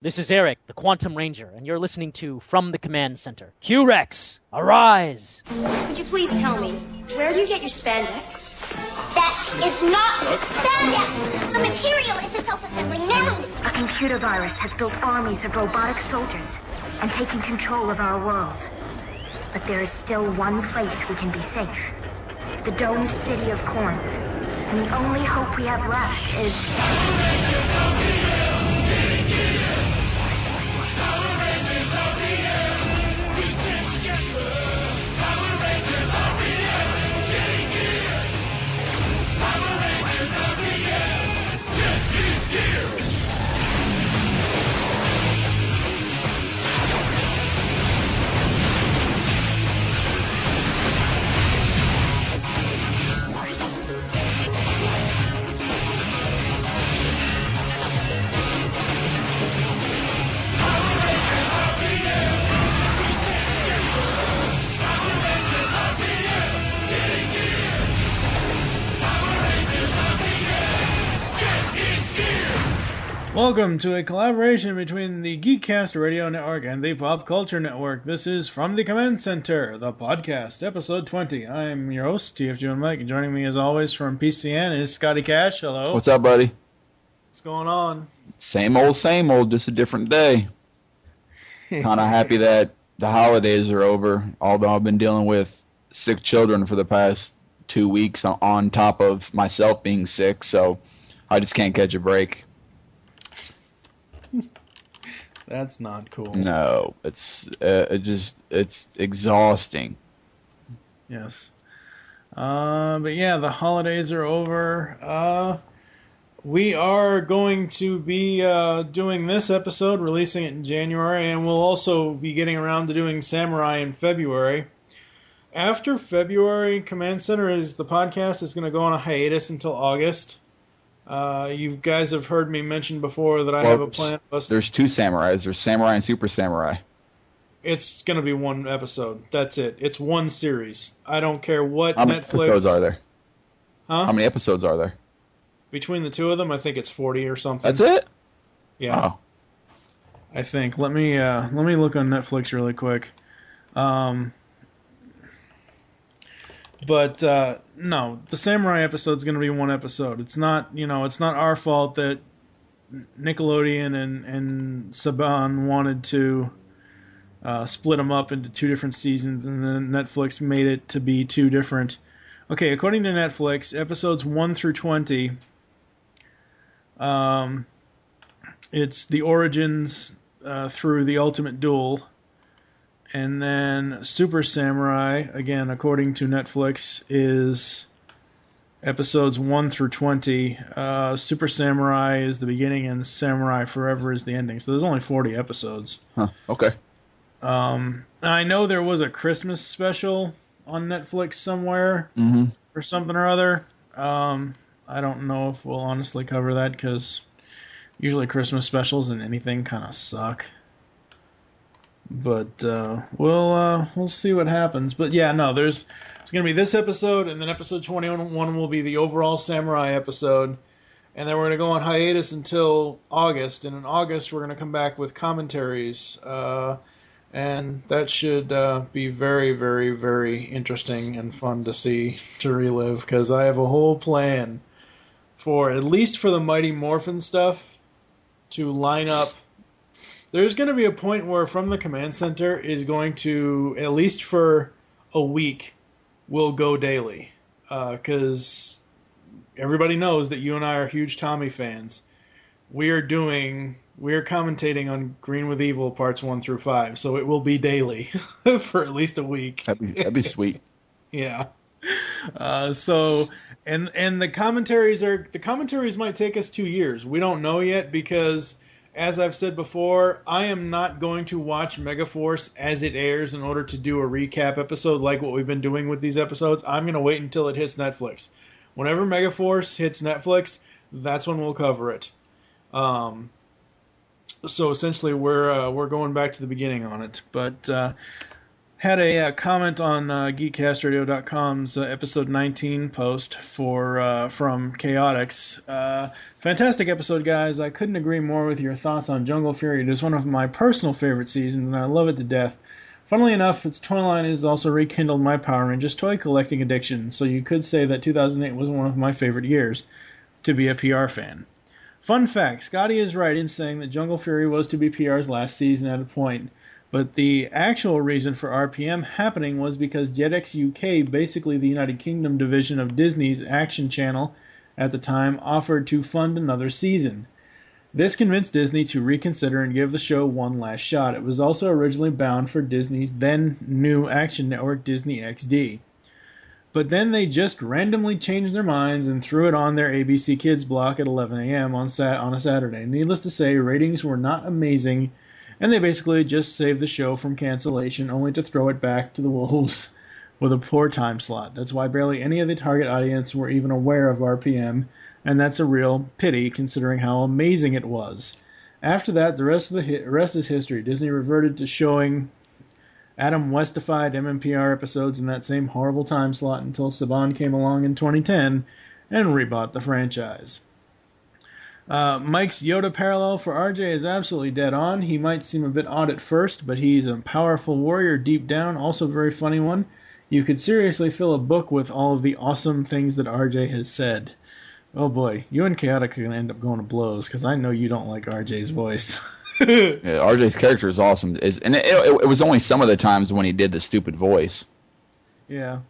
This is Eric, the Quantum Ranger, and you're listening to From the Command Center. Q-Rex, arise! Could you please tell me, where do you get your spandex? That is not spandex! The material is a self-assembling noun! A computer virus has built armies of robotic soldiers and taken control of our world. But there is still one place we can be safe. The domed city of Corinth. And the only hope we have left is... Welcome to a collaboration between the Geekcast Radio Network and the Pop Culture Network. This is From the Command Center, the podcast, episode 20. I'm your host, TFG and Mike, and joining me as always from PCN is Scotty Cash. Hello. What's up, buddy? What's going on? Same old, just a different day. Kind of happy that the holidays are over, although I've been dealing with sick children for the past 2 weeks on top of myself being sick, so I just can't catch a break. That's not cool. No, it's exhausting. Yes. But yeah, the holidays are over. We are going to be doing this episode, releasing it in January, and we'll also be getting around to doing Samurai in February. After February, Command Center the podcast is going to go on a hiatus until August. You guys have heard me mention before that I have a plan. There's two samurais. There's Samurai and Super Samurai. It's going to be one episode. That's it. It's one series. I don't care what How many episodes are there? Huh? How many episodes are there? Between the two of them, I think it's 40 or something. That's it? Yeah. Wow. I think. Let me look on Netflix really quick. But no, the Samurai episode is going to be one episode. It's not, it's not our fault that Nickelodeon and Saban wanted to split them up into two different seasons, and then Netflix made it to be two different. Okay, according to Netflix, episodes 1 through 20, it's the origins through the Ultimate Duel. And then Super Samurai, again, according to Netflix, is episodes 1 through 20. Super Samurai is the beginning, and Samurai Forever is the ending. So there's only 40 episodes. Huh, okay. I know there was a Christmas special on Netflix somewhere, or something or other. I don't know if we'll honestly cover that, because usually Christmas specials and anything kind of suck. But we'll see what happens. But yeah, no, there's going to be this episode, and then episode 21 will be the overall Samurai episode, and then we're going to go on hiatus until August. And in August, we're going to come back with commentaries, and that should be very, very, very interesting and fun to relive, because I have a whole plan for, at least for the Mighty Morphin stuff, to line up. There's going to be a point where From the Command Center is going to, at least for a week, will go daily. Because everybody knows that you and I are huge Tommy fans. We are commentating on Green with Evil parts 1 through 5, so it will be daily for at least a week. That'd be sweet. Yeah. So the commentaries might take us 2 years. We don't know yet, because, as I've said before, I am not going to watch Megaforce as it airs in order to do a recap episode like what we've been doing with these episodes. I'm going to wait until it hits Netflix. Whenever Megaforce hits Netflix, that's when we'll cover it. So essentially, we're going back to the beginning on it. But had a comment on GeekCastRadio.com's episode 19 post from Chaotix. Fantastic episode, guys. I couldn't agree more with your thoughts on Jungle Fury. It is one of my personal favorite seasons, and I love it to death. Funnily enough, its toy line has also rekindled my Power Rangers toy collecting addiction, so you could say that 2008 was one of my favorite years to be a PR fan. Fun fact, Scotty is right in saying that Jungle Fury was to be PR's last season at a point, but the actual reason for RPM happening was because Jetix UK, basically the United Kingdom division of Disney's Action Channel at the time, offered to fund another season. This convinced Disney to reconsider and give the show one last shot. It was also originally bound for Disney's then new action network, Disney XD. But then they just randomly changed their minds and threw it on their ABC Kids block at 11 a.m. on a Saturday. Needless to say, ratings were not amazing, and they basically just saved the show from cancellation, only to throw it back to the wolves with a poor time slot. That's why barely any of the target audience were even aware of RPM, and that's a real pity considering how amazing it was. After that, the rest is history. Disney reverted to showing Adam Westified MMPR episodes in that same horrible time slot until Saban came along in 2010 and rebought the franchise. Mike's Yoda parallel for RJ is absolutely dead on. He might seem a bit odd at first, but he's a powerful warrior deep down, also a very funny one. You could seriously fill a book with all of the awesome things that RJ has said. Oh boy, you and Chaotic are going to end up going to blows, because I know you don't like RJ's voice. Yeah, RJ's character is awesome. And it was only some of the times when he did the stupid voice. Yeah.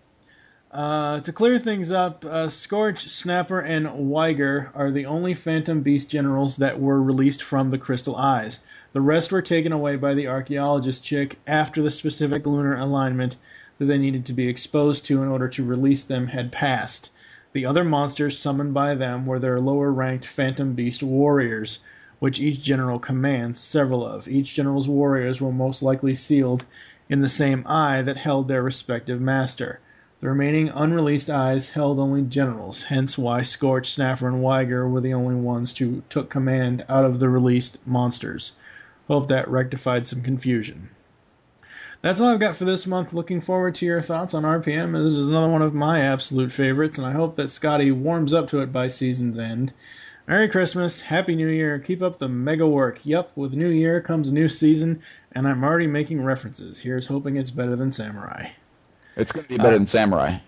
To clear things up, Scorch, Snapper, and Weiger are the only Phantom Beast generals that were released from the Crystal Eyes. The rest were taken away by the archaeologist chick after the specific lunar alignment that they needed to be exposed to in order to release them had passed. The other monsters summoned by them were their lower-ranked Phantom Beast warriors, which each general commands several of. Each general's warriors were most likely sealed in the same eye that held their respective master. The remaining unreleased eyes held only generals, hence why Scorch, Snapper, and Weiger were the only ones who took command out of the released monsters. Hope that rectified some confusion. That's all I've got for this month. Looking forward to your thoughts on RPM. This is another one of my absolute favorites, and I hope that Scotty warms up to it by season's end. Merry Christmas, Happy New Year, keep up the mega work. Yup, with New Year comes a new season, and I'm already making references. Here's hoping it's better than Samurai. It's going to be better than Samurai.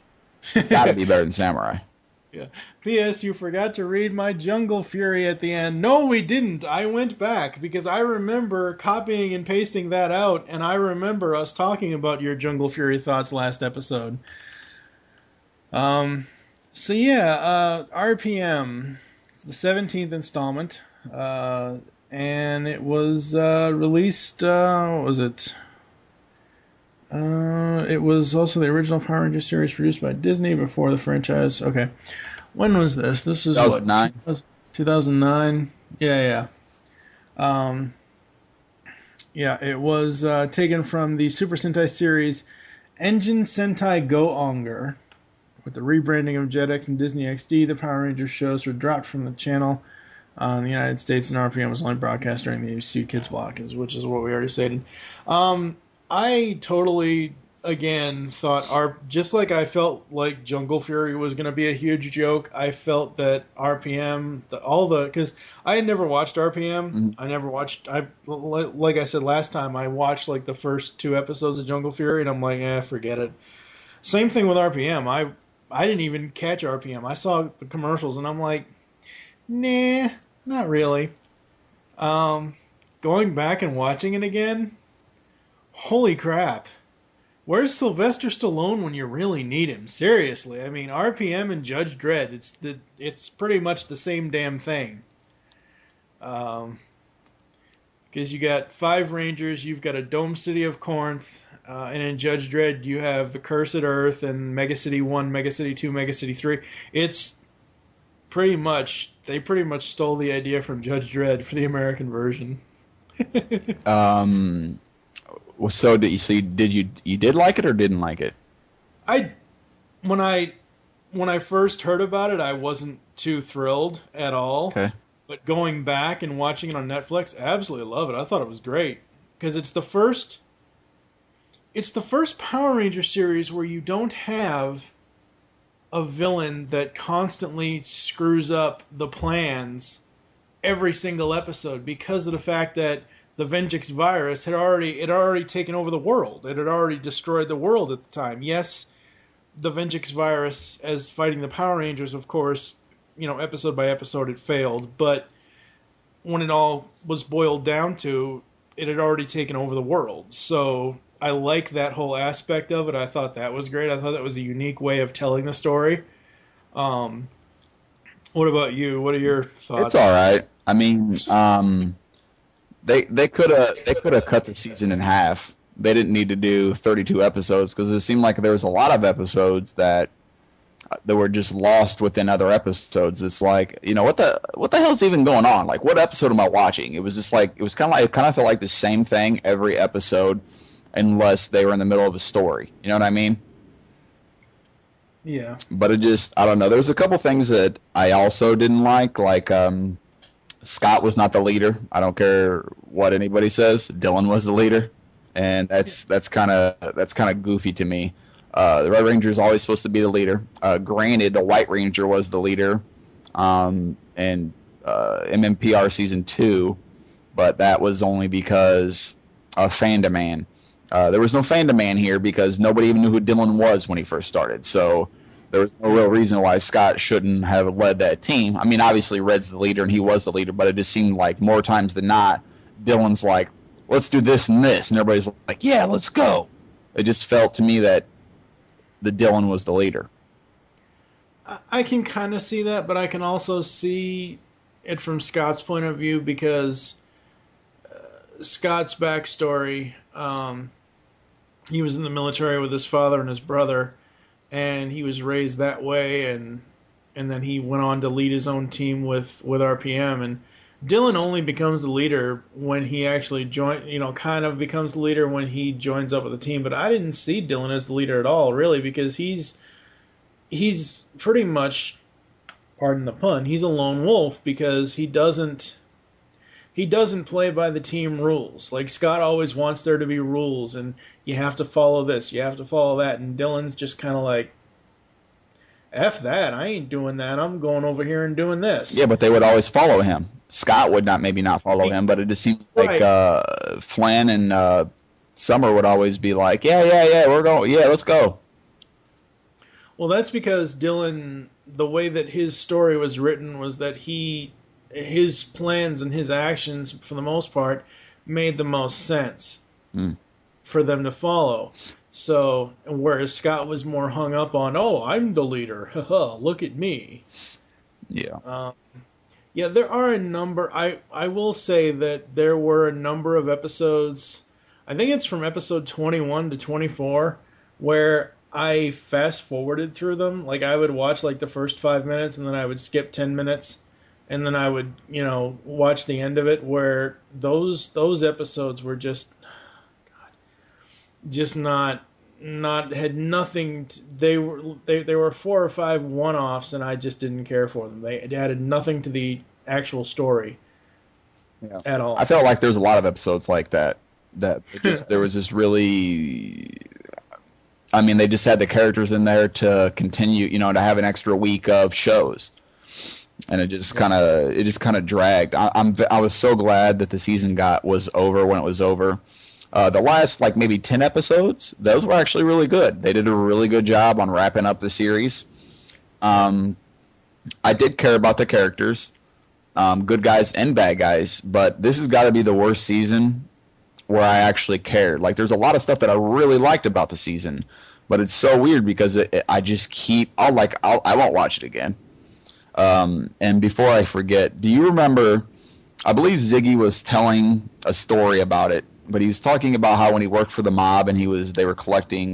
Gotta be better than Samurai. Yeah. P.S. You forgot to read my Jungle Fury at the end. No, we didn't. I went back because I remember copying and pasting that out, and I remember us talking about your Jungle Fury thoughts last episode. RPM. It's the 17th installment, and it was released, what was it? It was also the original Power Rangers series produced by Disney before the franchise. Okay. When was this? This was 2009. What? 2009? Yeah. It was taken from the Super Sentai series Engine Sentai Go Onger. With the rebranding of Jetix and Disney XD, the Power Rangers shows were dropped from the channel in the United States, and RPM was only broadcast during the ABC Kids block, which is what we already stated. I totally, again, thought, just like I felt like Jungle Fury was going to be a huge joke, I felt that RPM, because I had never watched RPM. Mm-hmm. I never watched, like I said last time, I watched like the first 2 episodes of Jungle Fury, and I'm like, forget it. Same thing with RPM. I didn't even catch RPM. I saw the commercials, and I'm like, nah, not really. Going back and watching it again, holy crap. Where's Sylvester Stallone when you really need him? Seriously. I mean, RPM and Judge Dredd, it's pretty much the same damn thing. Because you got 5 Rangers, you've got a Dome City of Corinth, and in Judge Dredd you have the Cursed Earth and Mega City 1, Mega City 2, Mega City 3. It's pretty much, they pretty much stole the idea from Judge Dredd for the American version. So you did like it or didn't like it? When I first heard about it, I wasn't too thrilled at all. Okay. But going back and watching it on Netflix, I absolutely love it. I thought it was great because it's the first it's the first Power Ranger series where you don't have a villain that constantly screws up the plans every single episode because of the fact that the Venjix virus had already taken over the world. It had already destroyed the world at the time. Yes, the Venjix virus, as fighting the Power Rangers, of course, episode by episode it failed, but when it all was boiled down to, it had already taken over the world. So I like that whole aspect of it. I thought that was great. I thought that was a unique way of telling the story. What about you? What are your thoughts? It's all right. I mean, they could have cut the season in half. They didn't need to do 32 episodes because it seemed like there was a lot of episodes that were just lost within other episodes. It's like, what the hell's even going on? Like, what episode am I watching? It was just like, it kind of felt like the same thing every episode, unless they were in the middle of a story. You know what I mean? Yeah. But I don't know. There's a couple things that I also didn't like Scott was not the leader. I don't care what anybody says. Dylan was the leader, and that's kind of goofy to me. The Red Ranger is always supposed to be the leader. Granted, the White Ranger was the leader in MMPR Season 2, but that was only because of Fandaman. There was no Fandaman here because nobody even knew who Dylan was when he first started. So there was no real reason why Scott shouldn't have led that team. I mean, obviously Red's the leader and he was the leader, but it just seemed like more times than not, Dylan's like, let's do this and this. And everybody's like, yeah, let's go. It just felt to me that the Dylan was the leader. I can kind of see that, but I can also see it from Scott's point of view because Scott's backstory, he was in the military with his father and his brother, and he was raised that way, and then he went on to lead his own team with RPM. And Dylan only becomes the leader when he actually kind of becomes the leader when he joins up with the team. But I didn't see Dylan as the leader at all, really, because he's pretty much, pardon the pun, he's a lone wolf because he doesn't play by the team rules. Like, Scott always wants there to be rules, and you have to follow this, you have to follow that, and Dylan's just kind of like, F that, I ain't doing that, I'm going over here and doing this. Yeah, but they would always follow him. Scott would maybe not follow him, but it just seems like Flan and Summer would always be like, yeah, we're going, yeah, let's go. Well, that's because Dylan, the way that his story was written was that his plans and his actions, for the most part, made the most sense for them to follow. So, whereas Scott was more hung up on, oh, I'm the leader, look at me. Yeah. Yeah, there are a number, I will say that there were a number of episodes, I think it's from episode 21 to 24, where I fast-forwarded through them. Like, I would watch, like, the first 5 minutes, and then I would skip 10 minutes, and then I would, watch the end of it, where those episodes were just, not had nothing. They were 4 or 5 one-offs, and I just didn't care for them. They added nothing to the actual story at all. I felt like there's a lot of episodes like that. There was just really. I mean, they just had the characters in there to continue, to have an extra week of shows. And it just kind of dragged. I was so glad that the season was over when it was over. The last maybe 10 episodes, those were actually really good. They did a really good job on wrapping up the series. I did care about the characters, good guys and bad guys, but this has got to be the worst season where I actually cared. Like, there's a lot of stuff that I really liked about the season, but it's so weird because I just I won't watch it again. And before I forget, do you remember, I believe Ziggy was telling a story about it, but he was talking about how when he worked for the mob and they were collecting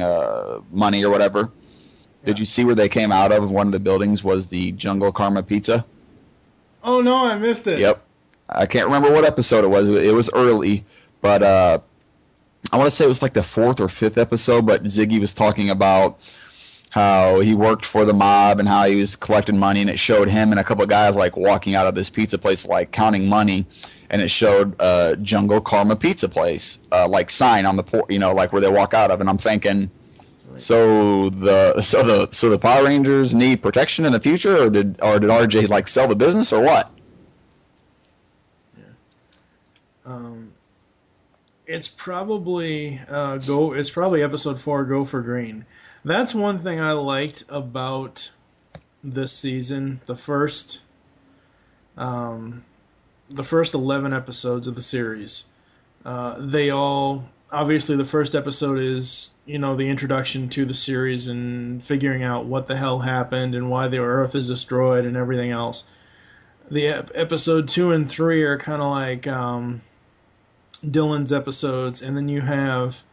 money or whatever. Yeah. Did you see where they came out of? One of the buildings was the Jungle Karma Pizza. Oh no, I missed it. Yep. I can't remember what episode it was. It was early, but I want to say it was like the 4th or 5th episode, but Ziggy was talking about how he worked for the mob and how he was collecting money, and it showed him and a couple of guys like walking out of this pizza place like counting money, and it showed Jungle Karma Pizza Place like sign on the like where they walk out of, and I'm thinking, so the Power Rangers need protection in the future, or did RJ like sell the business or what? It's probably episode 4, Go for Green. That's one thing I liked about this season. The first 11 episodes of the series. They all, obviously the first episode is, the introduction to the series and figuring out what the hell happened and why the Earth is destroyed and everything else. The episode 2 and 3 are kind of like Dylan's episodes, and then you have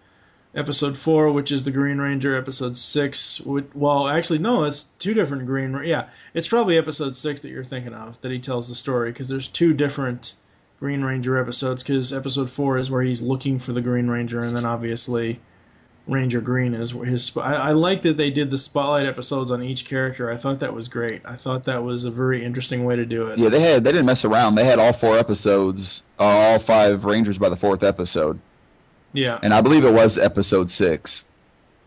episode 4, which is the Green Ranger. Episode 6, it's 2 different it's probably episode 6 that you're thinking of, that he tells the story, because there's 2 different Green Ranger episodes, because episode 4 is where he's looking for the Green Ranger, and then obviously Ranger Green is his. I like that they did the spotlight episodes on each character. I thought that was great. I thought that was a very interesting way to do it. Yeah, they didn't mess around. They had all 4 episodes, all 5 Rangers by the 4th episode. Yeah. And I believe it was episode 6.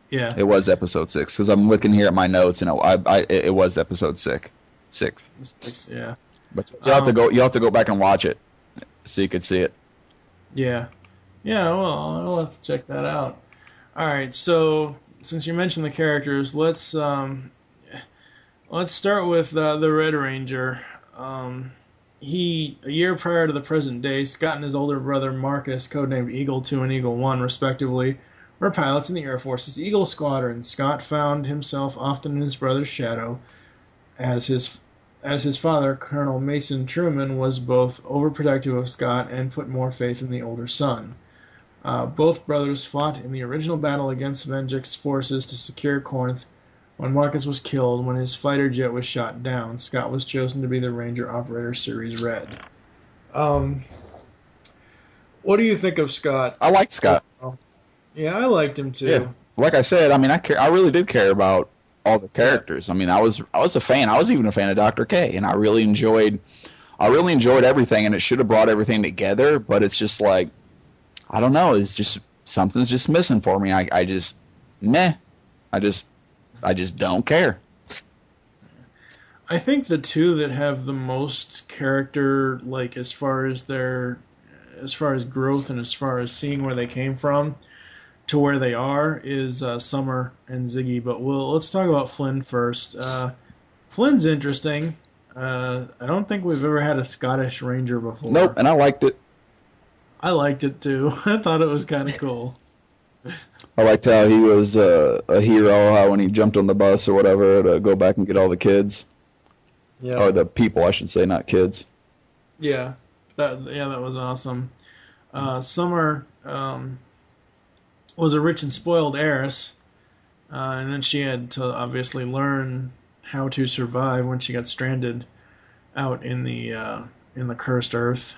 Yeah. It was episode 6, because I'm looking here at my notes, and it was episode 6. Yeah. But you have to go back and watch it so you could see it. Yeah. Yeah, well, I'll have to check that out. All right, so since you mentioned the characters, let's start with the Red Ranger. A year prior to the present day, Scott and his older brother Marcus, codenamed Eagle 2 and Eagle 1, respectively, were pilots in the Air Force's Eagle Squadron. Scott found himself often in his brother's shadow, as his father, Colonel Mason Truman, was both overprotective of Scott and put more faith in the older son. Both brothers fought in the original battle against Venjik's forces to secure Corinth. When Marcus was killed, when his fighter jet was shot down, Scott was chosen to be the Ranger Operator Series Red. What do you think of Scott? I liked Scott. Yeah, I liked him too. Yeah. Like I said, I mean, I really did care about all the characters. I mean, I was a fan. I was even a fan of Dr. K, and I really enjoyed everything, and it should have brought everything together, but it's just like, I don't know. It's just something's just missing for me. I just don't care. I think the 2 that have the most character, like as far as growth and as far as seeing where they came from to where they are, is Summer and Ziggy. But let's talk about Flynn first. Flynn's interesting. I don't think we've ever had a Scottish Ranger before. Nope, and I liked it. I liked it too. I thought it was kind of cool. I liked how he was a hero, how when he jumped on the bus or whatever to go back and get all the kids. Yeah. Or the people, I should say, not kids. Yeah. That was awesome. Summer was a rich and spoiled heiress, and then she had to obviously learn how to survive when she got stranded out in the cursed earth.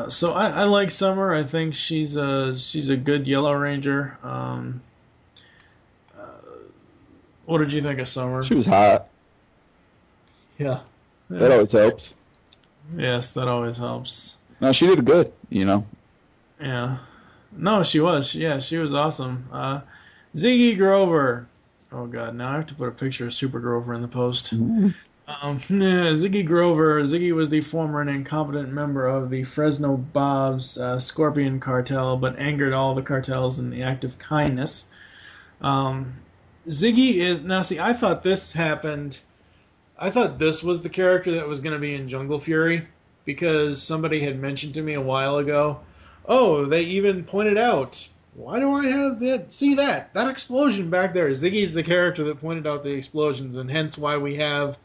So I like Summer. I think she's a good Yellow Ranger. What did you think of Summer? She was hot. Yeah. That always helps. Yes, that always helps. No, she did good, Yeah. No, she was. Yeah, she was awesome. Ziggy Grover. Oh, God, now I have to put a picture of Super Grover in the post. Mm-hmm. Ziggy Grover. Ziggy was the former and incompetent member of the Fresno Bob's Scorpion cartel, but angered all the cartels in the act of kindness. Ziggy is... Now, see, I thought this happened... I thought this was the character that was going to be in Jungle Fury, because somebody had mentioned to me a while ago, oh, they even pointed out, why do I have that? See that explosion back there. Ziggy's the character that pointed out the explosions, and hence why we have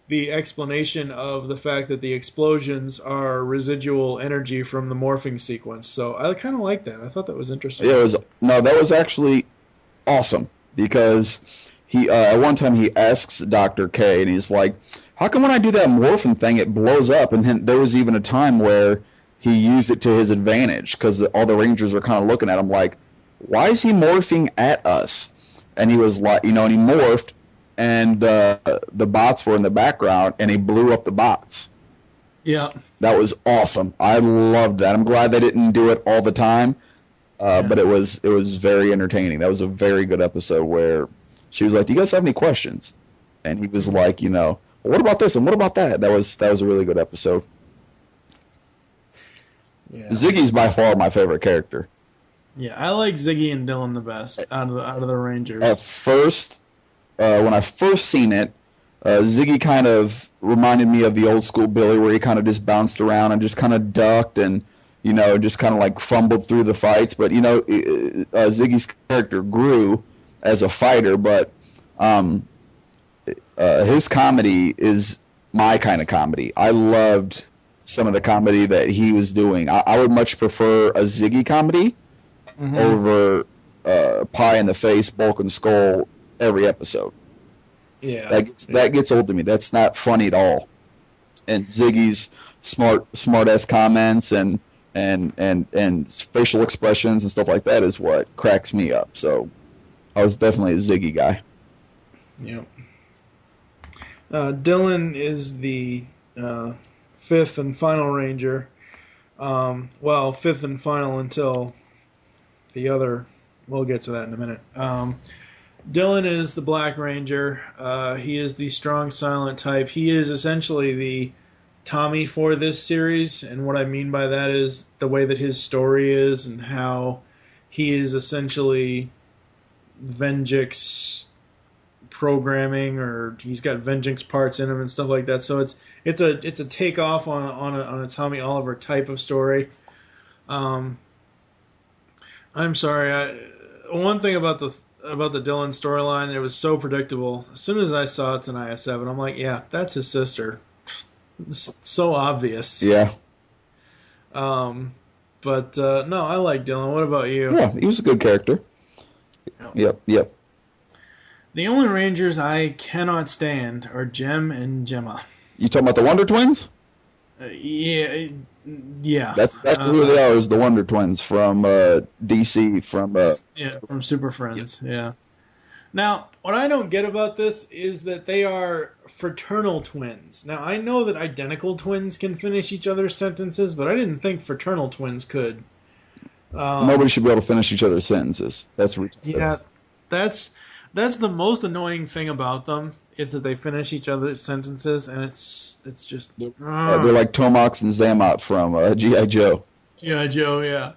the explanation of the fact that the explosions are residual energy from the morphing sequence. So I kind of like that. I thought that was interesting. Yeah, that was actually awesome, because he at one time he asks Dr. K, and he's like, how come when I do that morphing thing it blows up? And then there was even a time where he used it to his advantage, because all the Rangers are kind of looking at him like, why is he morphing at us? and he was like, and he morphed, and the bots were in the background, and he blew up the bots. Yeah. That was awesome. I loved that. I'm glad they didn't do it all the time, but it was very entertaining. That was a very good episode where she was like, "Do you guys have any questions?" And he was like, well, what about this and what about that? That was a really good episode. Yeah. Ziggy's by far my favorite character. Yeah, I like Ziggy and Dylan the best out of the Rangers. At first, when I first seen it, Ziggy kind of reminded me of the old school Billy, where he kind of just bounced around and just kind of ducked and just kind of like fumbled through the fights. But Ziggy's character grew as a fighter, but his comedy is my kind of comedy. I loved some of the comedy that he was doing. I would much prefer a Ziggy comedy over Pie in the Face, Bulk and Skull every episode. Yeah, that gets old to me. That's not funny at all. And Ziggy's smart ass comments and facial expressions and stuff like that is what cracks me up. So I was definitely a Ziggy guy. Yeah. Dylan is the fifth and final Ranger. Fifth and final until the other. We'll get to that in a minute. Dylan is the Black Ranger. He is the strong, silent type. He is essentially the Tommy for this series, and what I mean by that is the way that his story is and how he is essentially Venjix programming, or he's got Venjix parts in him and stuff like that. So it's a takeoff on a Tommy Oliver type of story. I'm sorry. One thing about the Dylan storyline, it was so predictable. As soon as I saw it in IS7, I'm like, yeah, that's his sister. It's so obvious. Yeah. No, I like Dylan. What about you? Yeah, he was a good character. Yep. The only Rangers I cannot stand are Jem and Gemma. You talking about the Wonder Twins? Yeah. That's who they are, is the Wonder Twins from DC, from Super Friends. Yeah. Now, what I don't get about this is that they are fraternal twins. Now, I know that identical twins can finish each other's sentences, but I didn't think fraternal twins could. Nobody should be able to finish each other's sentences. That's ridiculous. Yeah, that's the most annoying thing about them, is that they finish each other's sentences, and it's just... they're like Tomox and Zammot from G.I. Joe. G.I. Joe, yeah.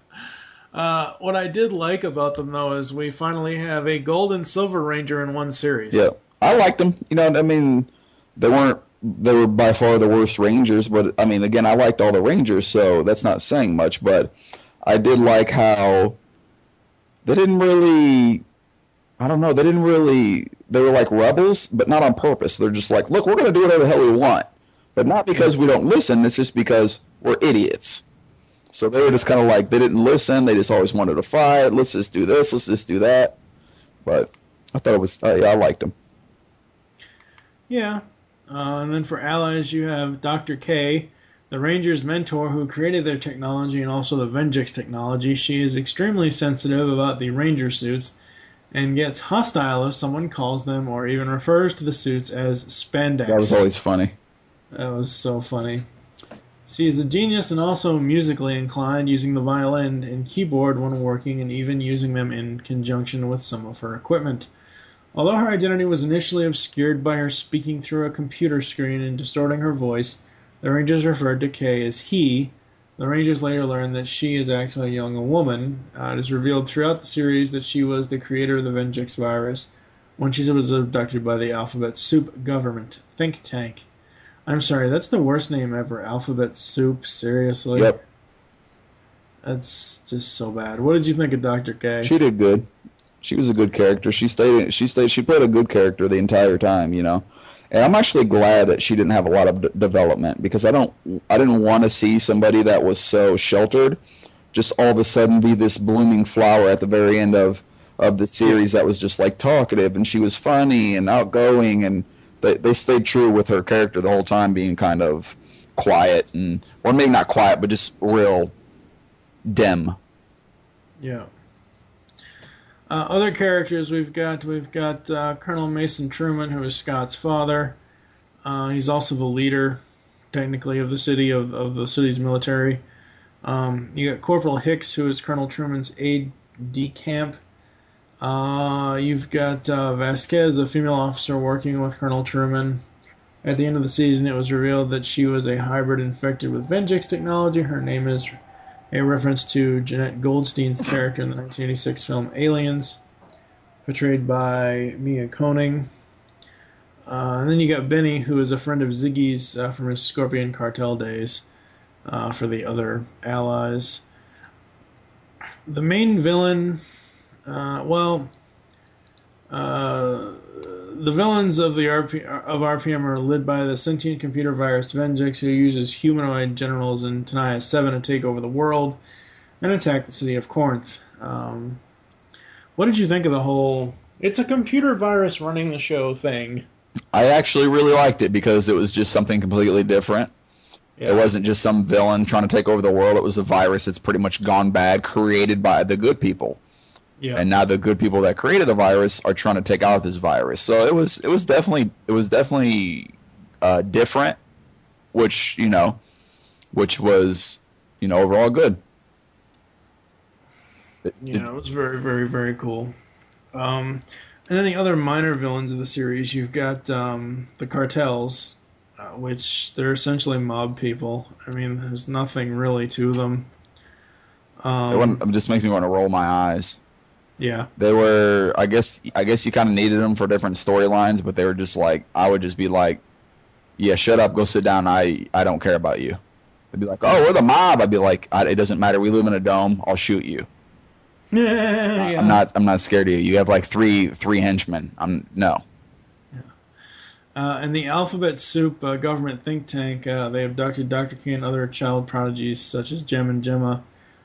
What I did like about them, though, is we finally have a Gold and Silver Ranger in one series. Yeah, I liked them. They were by far the worst Rangers, but, again, I liked all the Rangers, so that's not saying much, but I did like how they didn't really... they were like rebels, but not on purpose. They're just like, look, we're going to do whatever the hell we want. But not because we don't listen, it's just because we're idiots. So they were just kind of like, they didn't listen, they just always wanted to fight, let's just do this, let's just do that. But I thought it was, I liked them. Yeah. And then for allies, you have Dr. K, the Rangers' mentor who created their technology and also the Venjix technology. She is extremely sensitive about the Ranger suits, and gets hostile if someone calls them or even refers to the suits as spandex. That was always funny. That was so funny. She is a genius and also musically inclined, using the violin and keyboard when working and even using them in conjunction with some of her equipment. Although her identity was initially obscured by her speaking through a computer screen and distorting her voice, the Rangers referred to Kay as he. The Rangers later learned that she is actually a young woman. It is revealed throughout the series that she was the creator of the Venjix virus when she was abducted by the Alphabet Soup government think tank. I'm sorry, that's the worst name ever. Alphabet Soup, seriously? Yep. That's just so bad. What did you think of Dr. K? She did good. She was a good character. She played a good character the entire time, And I'm actually glad that she didn't have a lot of development, because I didn't want to see somebody that was so sheltered just all of a sudden be this blooming flower at the very end of the series that was just like talkative, and she was funny and outgoing, and they stayed true with her character the whole time, being kind of quiet, or maybe not quiet, but just real dim. Yeah. Other characters we've got Colonel Mason Truman, who is Scott's father. He's also the leader, technically, of the city of the city's military. You got Corporal Hicks, who is Colonel Truman's aide de camp. You've got Vasquez, a female officer working with Colonel Truman. At the end of the season, it was revealed that she was a hybrid infected with Venjix technology. Her name is a reference to Jeanette Goldstein's character in the 1986 film Aliens, portrayed by Mia Koenig. And then you got Benny, who is a friend of Ziggy's from his Scorpion Cartel days, for the other allies. The main villain, the villains of RPM are led by the sentient computer virus Venjix, who uses humanoid generals in Tenaya 7 to take over the world and attack the city of Corinth. What did you think of the whole "it's a computer virus running the show" thing? I actually really liked it because it was just something completely different. Yeah. It wasn't just some villain trying to take over the world. It was a virus that's pretty much gone bad, created by the good people. Yeah. And now the good people that created the virus are trying to take out this virus. So it was definitely different, which was overall good. It was very, very, very cool. And then the other minor villains of the series, you've got the cartels, which they're essentially mob people. I mean, there's nothing really to them. It just makes me want to roll my eyes. Yeah. They were, I guess you kind of needed them for different storylines, but they were just like, I would just be like, yeah, shut up, go sit down, I don't care about you. They'd be like, oh, we're the mob. I'd be like, it doesn't matter, we live in a dome, I'll shoot you. Yeah. I'm not scared of you. You have like three henchmen. No. Yeah. And the Alphabet Soup government think tank, they abducted Dr. Key and other child prodigies such as Gem and Gemma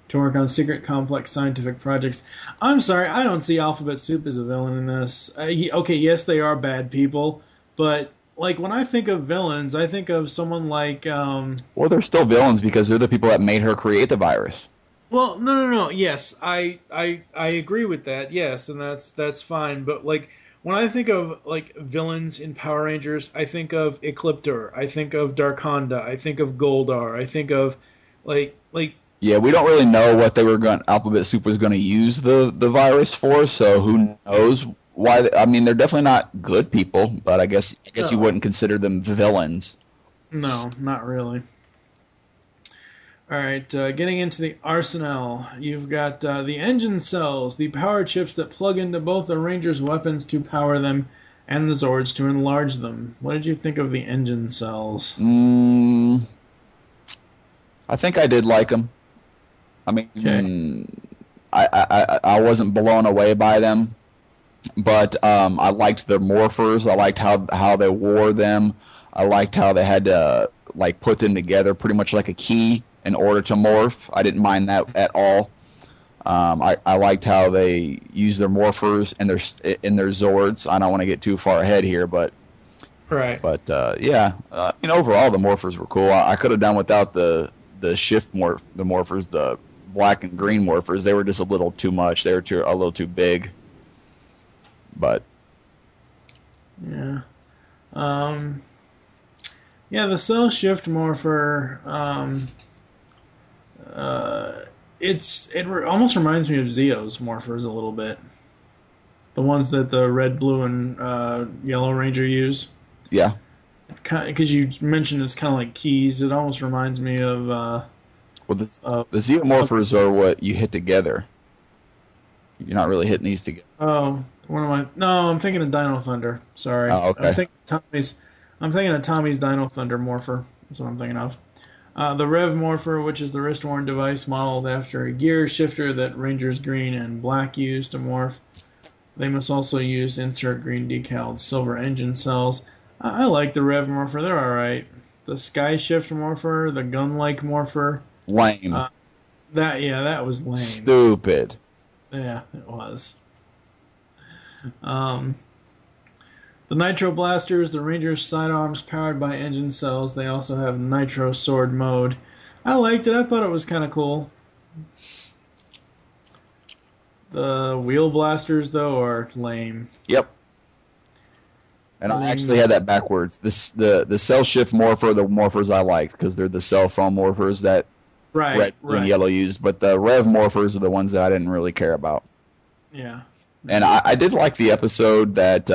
to work on secret, complex scientific projects. I'm sorry, I don't see Alphabet Soup as a villain in this. Okay, yes, they are bad people, but like when I think of villains, I think of someone like. Well, they're still villains because they're the people that made her create the virus. Well, no. Yes, I agree with that. Yes, and that's fine. But like when I think of like villains in Power Rangers, I think of Ecliptor, I think of Darkonda, I think of Goldar, I think of like. Yeah, we don't really know what Alphabet Soup was going to use the virus for, so who knows why. They're definitely not good people, but I guess you wouldn't consider them villains. No, not really. All right, getting into the arsenal, you've got the engine cells, the power chips that plug into both the Rangers' weapons to power them, and the Zords to enlarge them. What did you think of the engine cells? I think I did like them. I mean, okay. I wasn't blown away by them, but I liked their morphers. I liked how they wore them. I liked how they had to like put them together pretty much like a key in order to morph. I didn't mind that at all. I liked how they used their morphers and their Zords. I don't want to get too far ahead here, but right. But overall the morphers were cool. I could have done without the shift morphers, the black and green morphers. They were just a little too much. They were a little too big. But yeah, the cell shift morpher. It almost reminds me of Zeo's morphers a little bit. The ones that the red, blue, and yellow Ranger use. Yeah. Because you mentioned it's kind of like keys. It almost reminds me of. The Zeomorphers are what you hit together. You're not really hitting these together. Oh, what am I? No, I'm thinking of Dino Thunder. Sorry. Oh, okay. I'm thinking of Tommy's Dino Thunder morpher. That's what I'm thinking of. The Rev Morpher, which is the wrist-worn device modeled after a gear shifter that Rangers Green and Black use to morph. They must also use insert green decaled silver engine cells. I like the Rev Morpher. They're alright. The Sky Shift Morpher, the Gun-like Morpher. Lame. That was lame. Stupid. Yeah, it was. The Nitro Blasters, the Rangers' sidearms powered by engine cells. They also have Nitro Sword mode. I liked it. I thought it was kind of cool. The wheel blasters, though, are lame. Yep. And I actually had that backwards. The cell shift morpher, the morphers I liked because they're the cell phone morphers that red and yellow used, but the rev morphers are the ones that I didn't really care about. Yeah. And I did like the episode that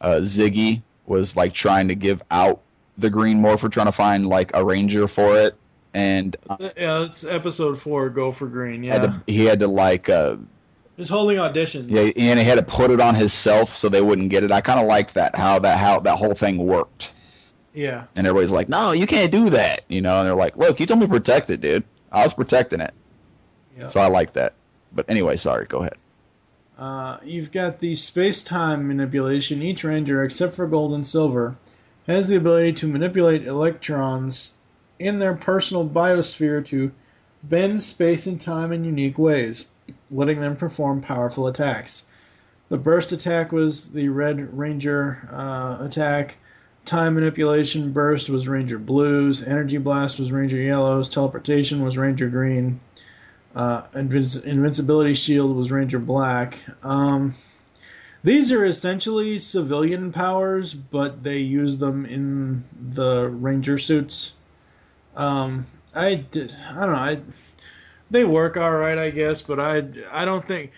Ziggy was like trying to give out the green morpher, trying to find like a ranger for it. And yeah, it's episode 4, Go for Green. Yeah, he had to like just holding auditions. Yeah, and he had to put it on himself so they wouldn't get it. I kind of like that how that whole thing worked. Yeah, and everybody's like, "No, you can't do that," And they're like, "Look, you told me to protect it, dude. I was protecting it." Yeah. So I like that. But anyway, sorry. Go ahead. You've got the space-time manipulation. Each ranger, except for gold and silver, has the ability to manipulate electrons in their personal biosphere to bend space and time in unique ways, letting them perform powerful attacks. The burst attack was the Red Ranger attack. Time manipulation burst was Ranger Blue's. Energy blast was Ranger Yellow's. Teleportation was Ranger Green. Invincibility shield was Ranger Black. These are essentially civilian powers, but they use them in the Ranger suits. I don't know. They work all right, I guess, but I don't think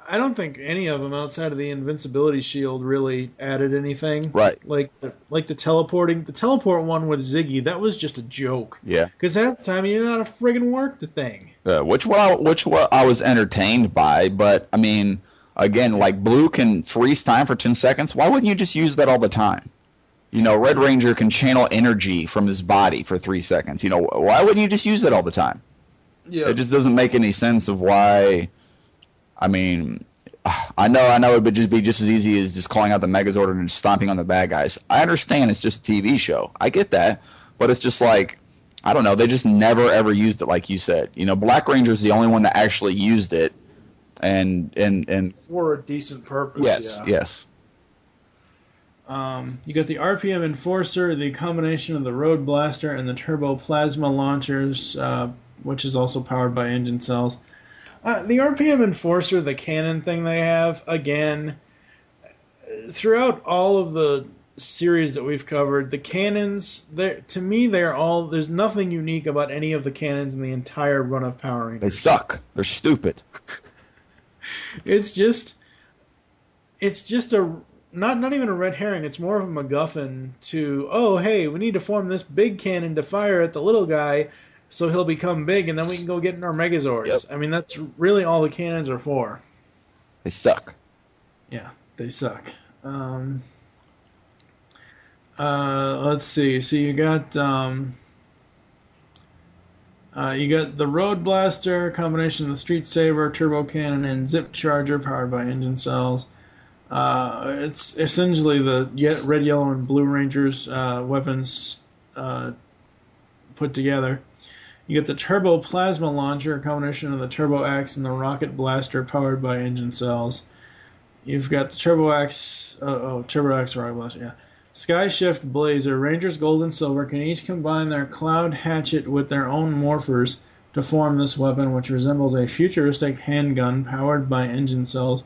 any of them outside of the invincibility shield really added anything. Right. Like the teleport one with Ziggy, that was just a joke. Yeah. Because half the time you didn't know how to friggin' work the thing. Which I was entertained by, but I mean, again, like Blue can freeze time for 10 seconds. Why wouldn't you just use that all the time? Red Ranger can channel energy from his body for 3 seconds. Why wouldn't you just use that all the time? Yeah. It just doesn't make any sense of why. I mean, I know it would just be just as easy as just calling out the Megazord and just stomping on the bad guys. I understand it's just a TV show. I get that. But it's just like, I don't know, they just never ever used it like you said. Black Ranger's the only one that actually used it and for a decent purpose. Yes, yeah. Yes. You got the RPM Enforcer, the combination of the Road Blaster and the Turbo Plasma Launchers, which is also powered by engine cells. The RPM Enforcer, the cannon thing they have, again, throughout all of the series that we've covered, the cannons, to me, there's nothing unique about any of the cannons in the entire run of Power Rangers. They suck. They're stupid. It's just a... Not even a red herring. It's more of a MacGuffin to, oh, hey, we need to form this big cannon to fire at the little guy so he'll become big, and then we can go get in our Megazords. Yep. I mean, that's really all the cannons are for. They suck. Yeah, they suck. Let's see. So you got the Road Blaster, combination of the Street Saber, Turbo Cannon, and Zip Charger powered by engine cells. It's essentially the Red, Yellow, and Blue Rangers weapons put together. You get the Turbo Plasma Launcher, a combination of the Turbo Axe and the Rocket Blaster powered by engine cells. You've got the Turbo Axe, Turbo Axe Rocket Blaster, yeah. Sky Shift Blazer. Rangers Gold and Silver can each combine their Cloud Hatchet with their own morphers to form this weapon, which resembles a futuristic handgun powered by engine cells.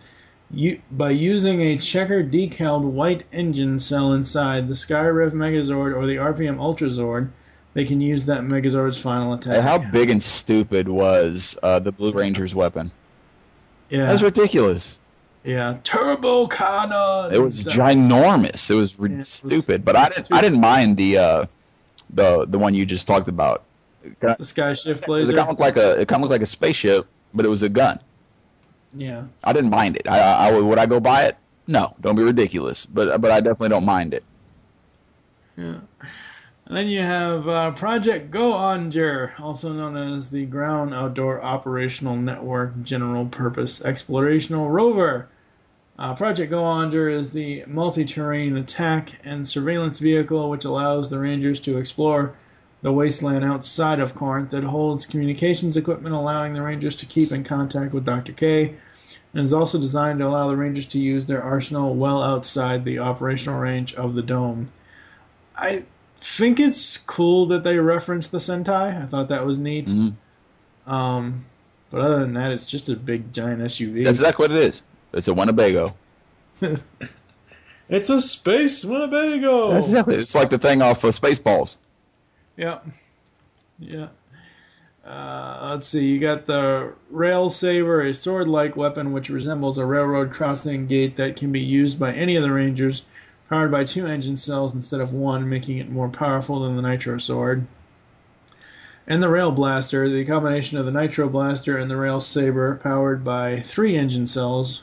By using a checkered decaled white engine cell inside the Skyrev Megazord or the RPM Ultrazord, they can use that Megazord's final attack. How big and stupid was the Blue Ranger's weapon? Yeah, that's ridiculous. Yeah, Turbo Cannon. It was ginormous. It was stupid, but I didn't mind the one you just talked about. The Sky Shift Blazer. It kind of looked like a spaceship, but it was a gun. Yeah, I didn't mind it. Would I go buy it? No, don't be ridiculous. But I definitely don't mind it. Yeah. And then you have Project Go-Onger, also known as the Ground Outdoor Operational Network General Purpose Explorational Rover. Project Go-Onger is the multi-terrain attack and surveillance vehicle which allows the Rangers to explore the wasteland outside of Corinth. It holds communications equipment, allowing the Rangers to keep in contact with Dr. K, and is also designed to allow the Rangers to use their arsenal well outside the operational range of the dome. I think it's cool that they reference the Sentai. I thought that was neat. Mm-hmm. But other than that, it's just a big, giant SUV. That's exactly what it is. It's a Winnebago. It's a space Winnebago. That's exactly. It's like the thing off of Spaceballs. Yeah. Yeah. Let's see. You got the Rail Saber, a sword-like weapon which resembles a railroad crossing gate that can be used by any of the Rangers, powered by 2 engine cells instead of 1, making it more powerful than the Nitro Sword. And the Rail Blaster, the combination of the Nitro Blaster and the Rail Saber, powered by 3 engine cells,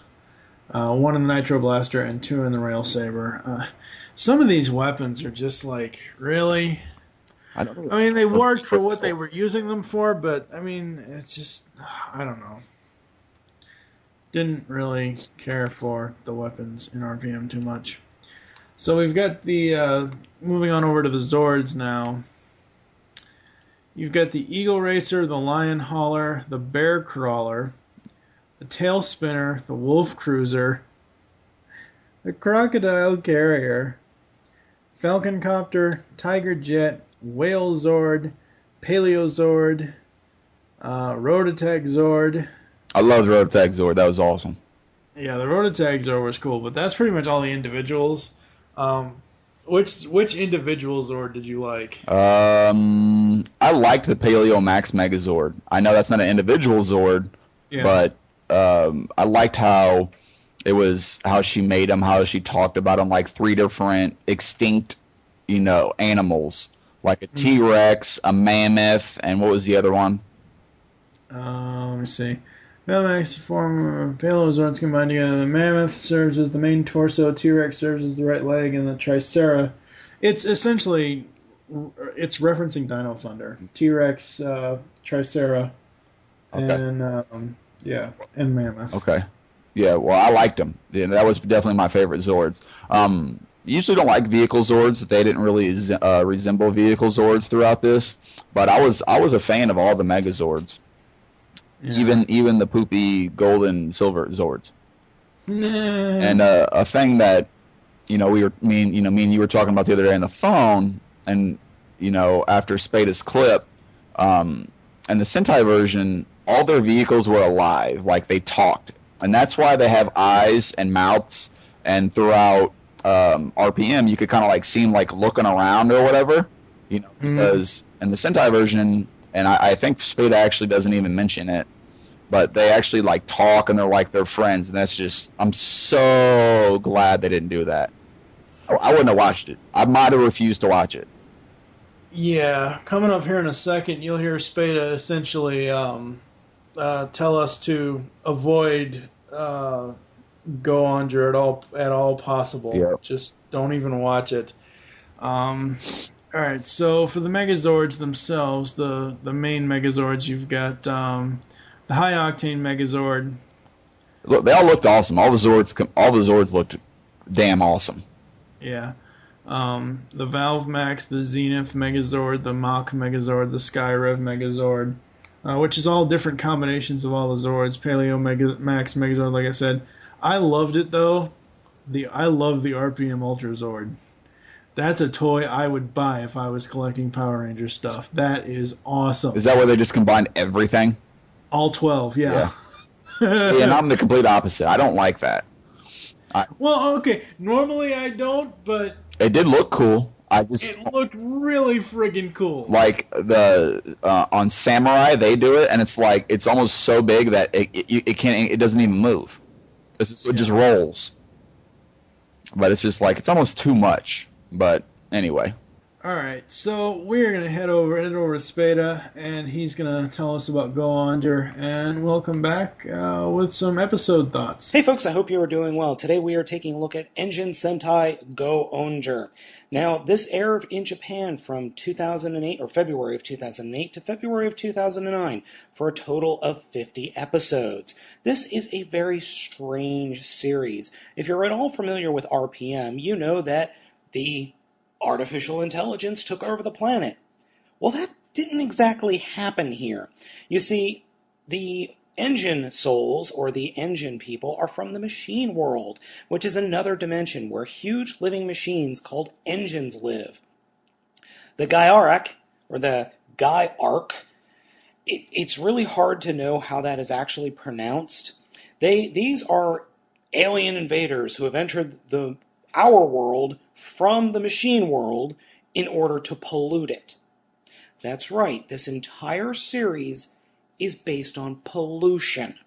1 in the Nitro Blaster and 2 in the Rail Saber. Some of these weapons are just like, really? I mean, they worked for what they were using them for, but, I mean, it's just, I don't know. Didn't really care for the weapons in RPM too much. So we've got the, moving on over to the Zords now. You've got the Eagle Racer, the Lion Hauler, the Bear Crawler, the Tail Spinner, the Wolf Cruiser, the Crocodile Carrier, Falcon Copter, Tiger Jet, Whale Zord, Paleo Zord, Road Attack Zord. I love Road Attack Zord. That was awesome. Yeah, the Road Attack Zord was cool, but that's pretty much all the individuals. Which individual Zord did you like? I liked the Paleo Max Megazord. I know that's not an individual Zord, but I liked how it was, how she made them, how she talked about them, like 3 different extinct, animals. Like a T-Rex, a mammoth, and what was the other one? Let me see. Mammoth form of Paleo combined together. The mammoth serves as the main torso, T-Rex serves as the right leg, and the Tricera. It's essentially, it's referencing Dino Thunder. T-Rex, Tricera, and and mammoth. Okay. Yeah, well, I liked them. Yeah, that was definitely my favorite Zords. Usually don't like vehicle Zords. They didn't really resemble vehicle Zords throughout this, but I was a fan of all the Megazords, even the poopy gold and silver Zords. And a thing that me and you were talking about the other day on the phone, and after Spada's clip, and the Sentai version, all their vehicles were alive, like they talked, and that's why they have eyes and mouths, and throughout RPM, you could kind of like see him like looking around or whatever, because in the Sentai version, and I think Spada actually doesn't even mention it, but they actually like talk and they're like their friends, and that's just, I'm so glad they didn't do that. I wouldn't have watched it. I might have refused to watch it. Yeah, coming up here in a second, you'll hear Spada essentially tell us to avoid Go Under at all possible. Yep. Just don't even watch it. All right, so for the Megazords themselves, the main Megazords, you've got the High Octane Megazord. Look, they all looked awesome. All the Zords looked damn awesome. Yeah. The Valve Max, the Zenith Megazord, the Mach Megazord, the Skyrev Megazord, which is all different combinations of all the Zords. Paleo Max Megazord, like I said. I loved it, though. I love the RPM Ultra Zord. That's a toy I would buy if I was collecting Power Ranger stuff. That is awesome. Is that where they just combined everything? All 12, yeah. And I'm the complete opposite. I don't like that. Well, okay. Normally I don't, but it did look cool. It looked really friggin' cool. Like the on Samurai, they do it, and it's like it's almost so big that it doesn't even move. It just rolls. But it's just like, it's almost too much. But anyway. All right, so we're going to head over to Spada, and he's going to tell us about Go Under, and we'll come back with some episode thoughts. Hey folks, I hope you are doing well. Today we are taking a look at Engine Sentai Go Onger. Now, this aired in Japan from 2008, or February of 2008 to February of 2009, for a total of 50 episodes. This is a very strange series. If you're at all familiar with RPM, you know that the artificial intelligence took over the planet. Well, that didn't exactly happen here. You see, the engine souls, or the engine people, are from the machine world, which is another dimension where huge living machines called engines live. The Gaiarak, or the Gaiark, It's really hard to know how that is actually pronounced. These are alien invaders who have entered our world from the machine world in order to pollute it. That's right, this entire series is based on pollution.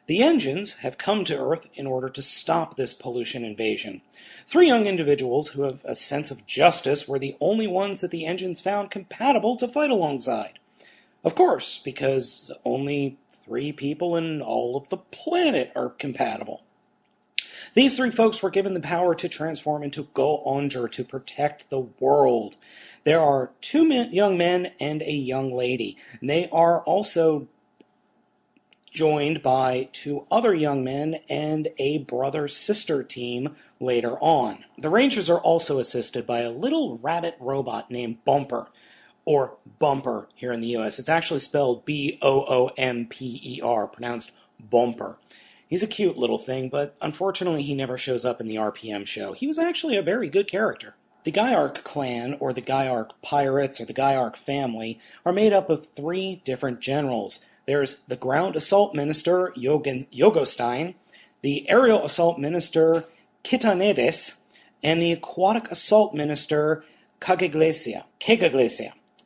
The Engines have come to Earth in order to stop this pollution invasion. 3 young individuals who have a sense of justice were the only ones that the Engines found compatible to fight alongside. Of course, because only 3 people in all of the planet are compatible. These 3 folks were given the power to transform into Go-Onger to protect the world. There are 2 young men and a young lady. And they are also joined by 2 other young men and a brother-sister team later on. The Rangers are also assisted by a little rabbit robot named Bumper, or Bumper here in the US. It's actually spelled Boomper, pronounced Bumper. He's a cute little thing, but unfortunately he never shows up in the RPM show. He was actually a very good character. The Gaiark clan, or the Gaiark pirates, or the Gaiark family, are made up of 3 different generals. There's the ground assault minister, Yogostein, the aerial assault minister, Kitanides, and the aquatic assault minister, Kagaglesia.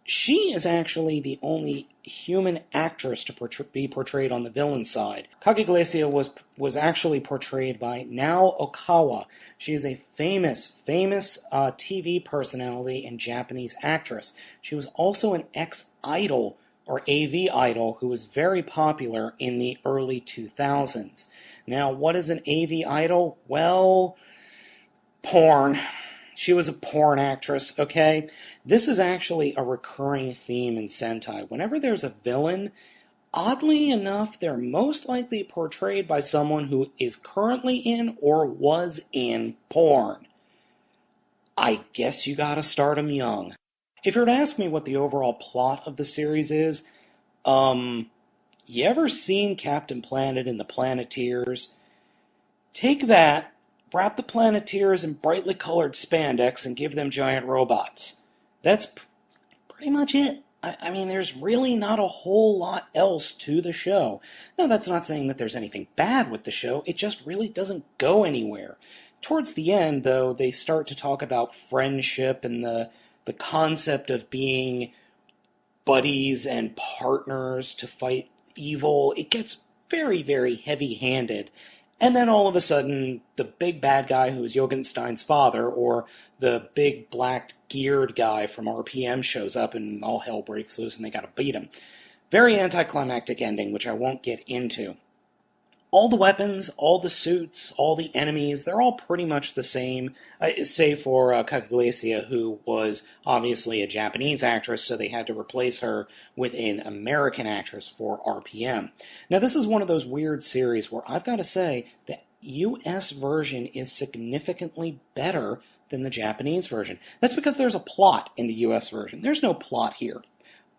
She is actually the only human actress to be portrayed on the villain side. Kagaglesia was actually portrayed by Nao Okawa. She is a famous TV personality and Japanese actress. She was also an ex-idol, or AV idol, who was very popular in the early 2000s. Now, what is an AV idol? Well, porn. She was a porn actress, okay? This is actually a recurring theme in Sentai. Whenever there's a villain, oddly enough, they're most likely portrayed by someone who is currently in or was in porn. I guess you gotta start them young. If you were to ask me what the overall plot of the series is, you ever seen Captain Planet and the Planeteers? Take that, wrap the Planeteers in brightly colored spandex, and give them giant robots. That's pretty much it. I mean, there's really not a whole lot else to the show. Now, that's not saying that there's anything bad with the show. It just really doesn't go anywhere. Towards the end, though, they start to talk about friendship and the concept of being buddies and partners to fight evil. It gets very, very heavy-handed. And then all of a sudden, the big bad guy who is Jorgenstein's father, or the big black geared guy from RPM, shows up and all hell breaks loose and they gotta beat him. Very anticlimactic ending, which I won't get into. All the weapons, all the suits, all the enemies, they're all pretty much the same, save for Kagaglesia, who was obviously a Japanese actress, so they had to replace her with an American actress for RPM. Now, this is one of those weird series where I've got to say the US version is significantly better than the Japanese version. That's because there's a plot in the US version. There's no plot here.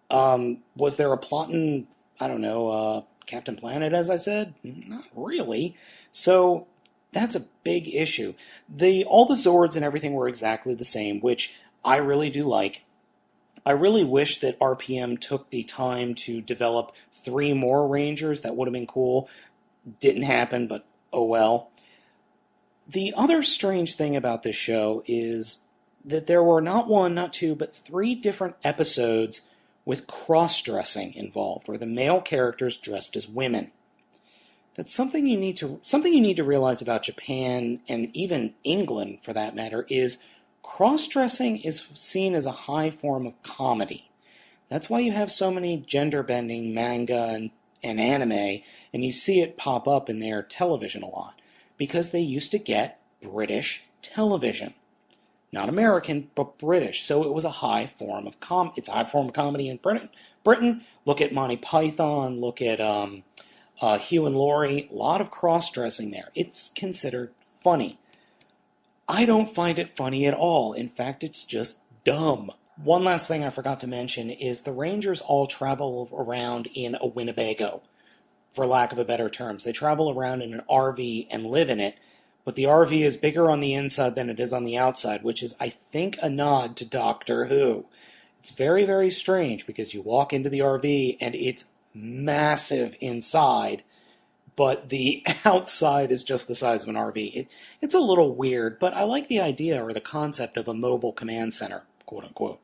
Was there a plot in, I don't know, Captain Planet, as I said? Not really. So that's a big issue. All the Zords and everything were exactly the same, which I really do like. I really wish that RPM took the time to develop 3 more Rangers. That would have been cool. Didn't happen, but oh well. The other strange thing about this show is that there were not 1, not 2, but 3 different episodes with cross-dressing involved, where the male characters dressed as women. That's something you need to realize about Japan, and even England for that matter, is cross-dressing is seen as a high form of comedy. That's why you have so many gender-bending manga and anime, and you see it pop up in their television a lot, because they used to get British television. Not American, but British. So it was a high form of it's a high form of comedy in Britain. Look at Monty Python. Look at Hugh and Laurie. A lot of cross-dressing there. It's considered funny. I don't find it funny at all. In fact, it's just dumb. One last thing I forgot to mention is the Rangers all travel around in a Winnebago, for lack of a better terms. They travel around in an RV and live in it. But the RV is bigger on the inside than it is on the outside, which is, I think, a nod to Doctor Who. It's very, very strange because you walk into the RV and it's massive inside, but the outside is just the size of an RV. It's a little weird, but I like the idea or the concept of a mobile command center, quote unquote.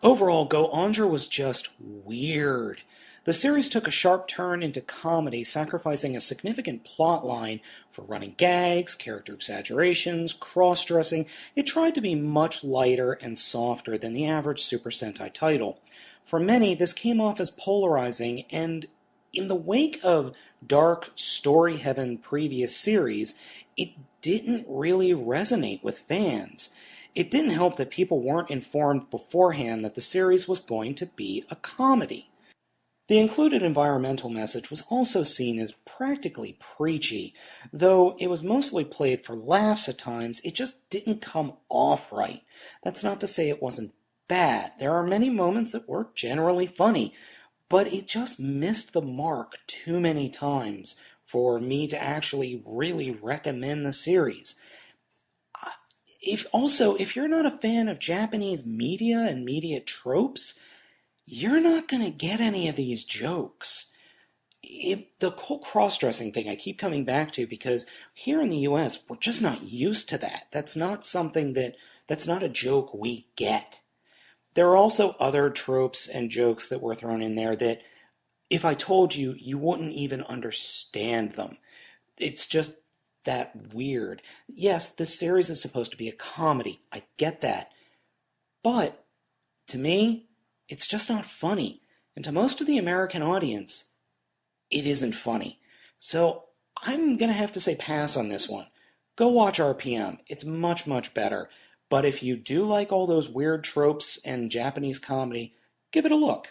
Overall, Go Onger was just weird. The series took a sharp turn into comedy, sacrificing a significant plot line for running gags, character exaggerations, cross-dressing. It tried to be much lighter and softer than the average Super Sentai title. For many, this came off as polarizing, and in the wake of dark, story-heaven previous series, it didn't really resonate with fans. It didn't help that people weren't informed beforehand that the series was going to be a comedy. The included environmental message was also seen as practically preachy. Though it was mostly played for laughs at times, it just didn't come off right. That's not to say it wasn't bad. There are many moments that were generally funny, but it just missed the mark too many times for me to actually really recommend the series. If you're not a fan of Japanese media and media tropes, you're not going to get any of these jokes. The whole cross-dressing thing I keep coming back to because here in the U.S., we're just not used to that. That's not a joke we get. There are also other tropes and jokes that were thrown in there that if I told you, you wouldn't even understand them. It's just that weird. Yes, this series is supposed to be a comedy. I get that. But to me, it's just not funny. And to most of the American audience, it isn't funny. So I'm going to have to say pass on this one. Go watch RPM. It's much, much better. But if you do like all those weird tropes and Japanese comedy, give it a look.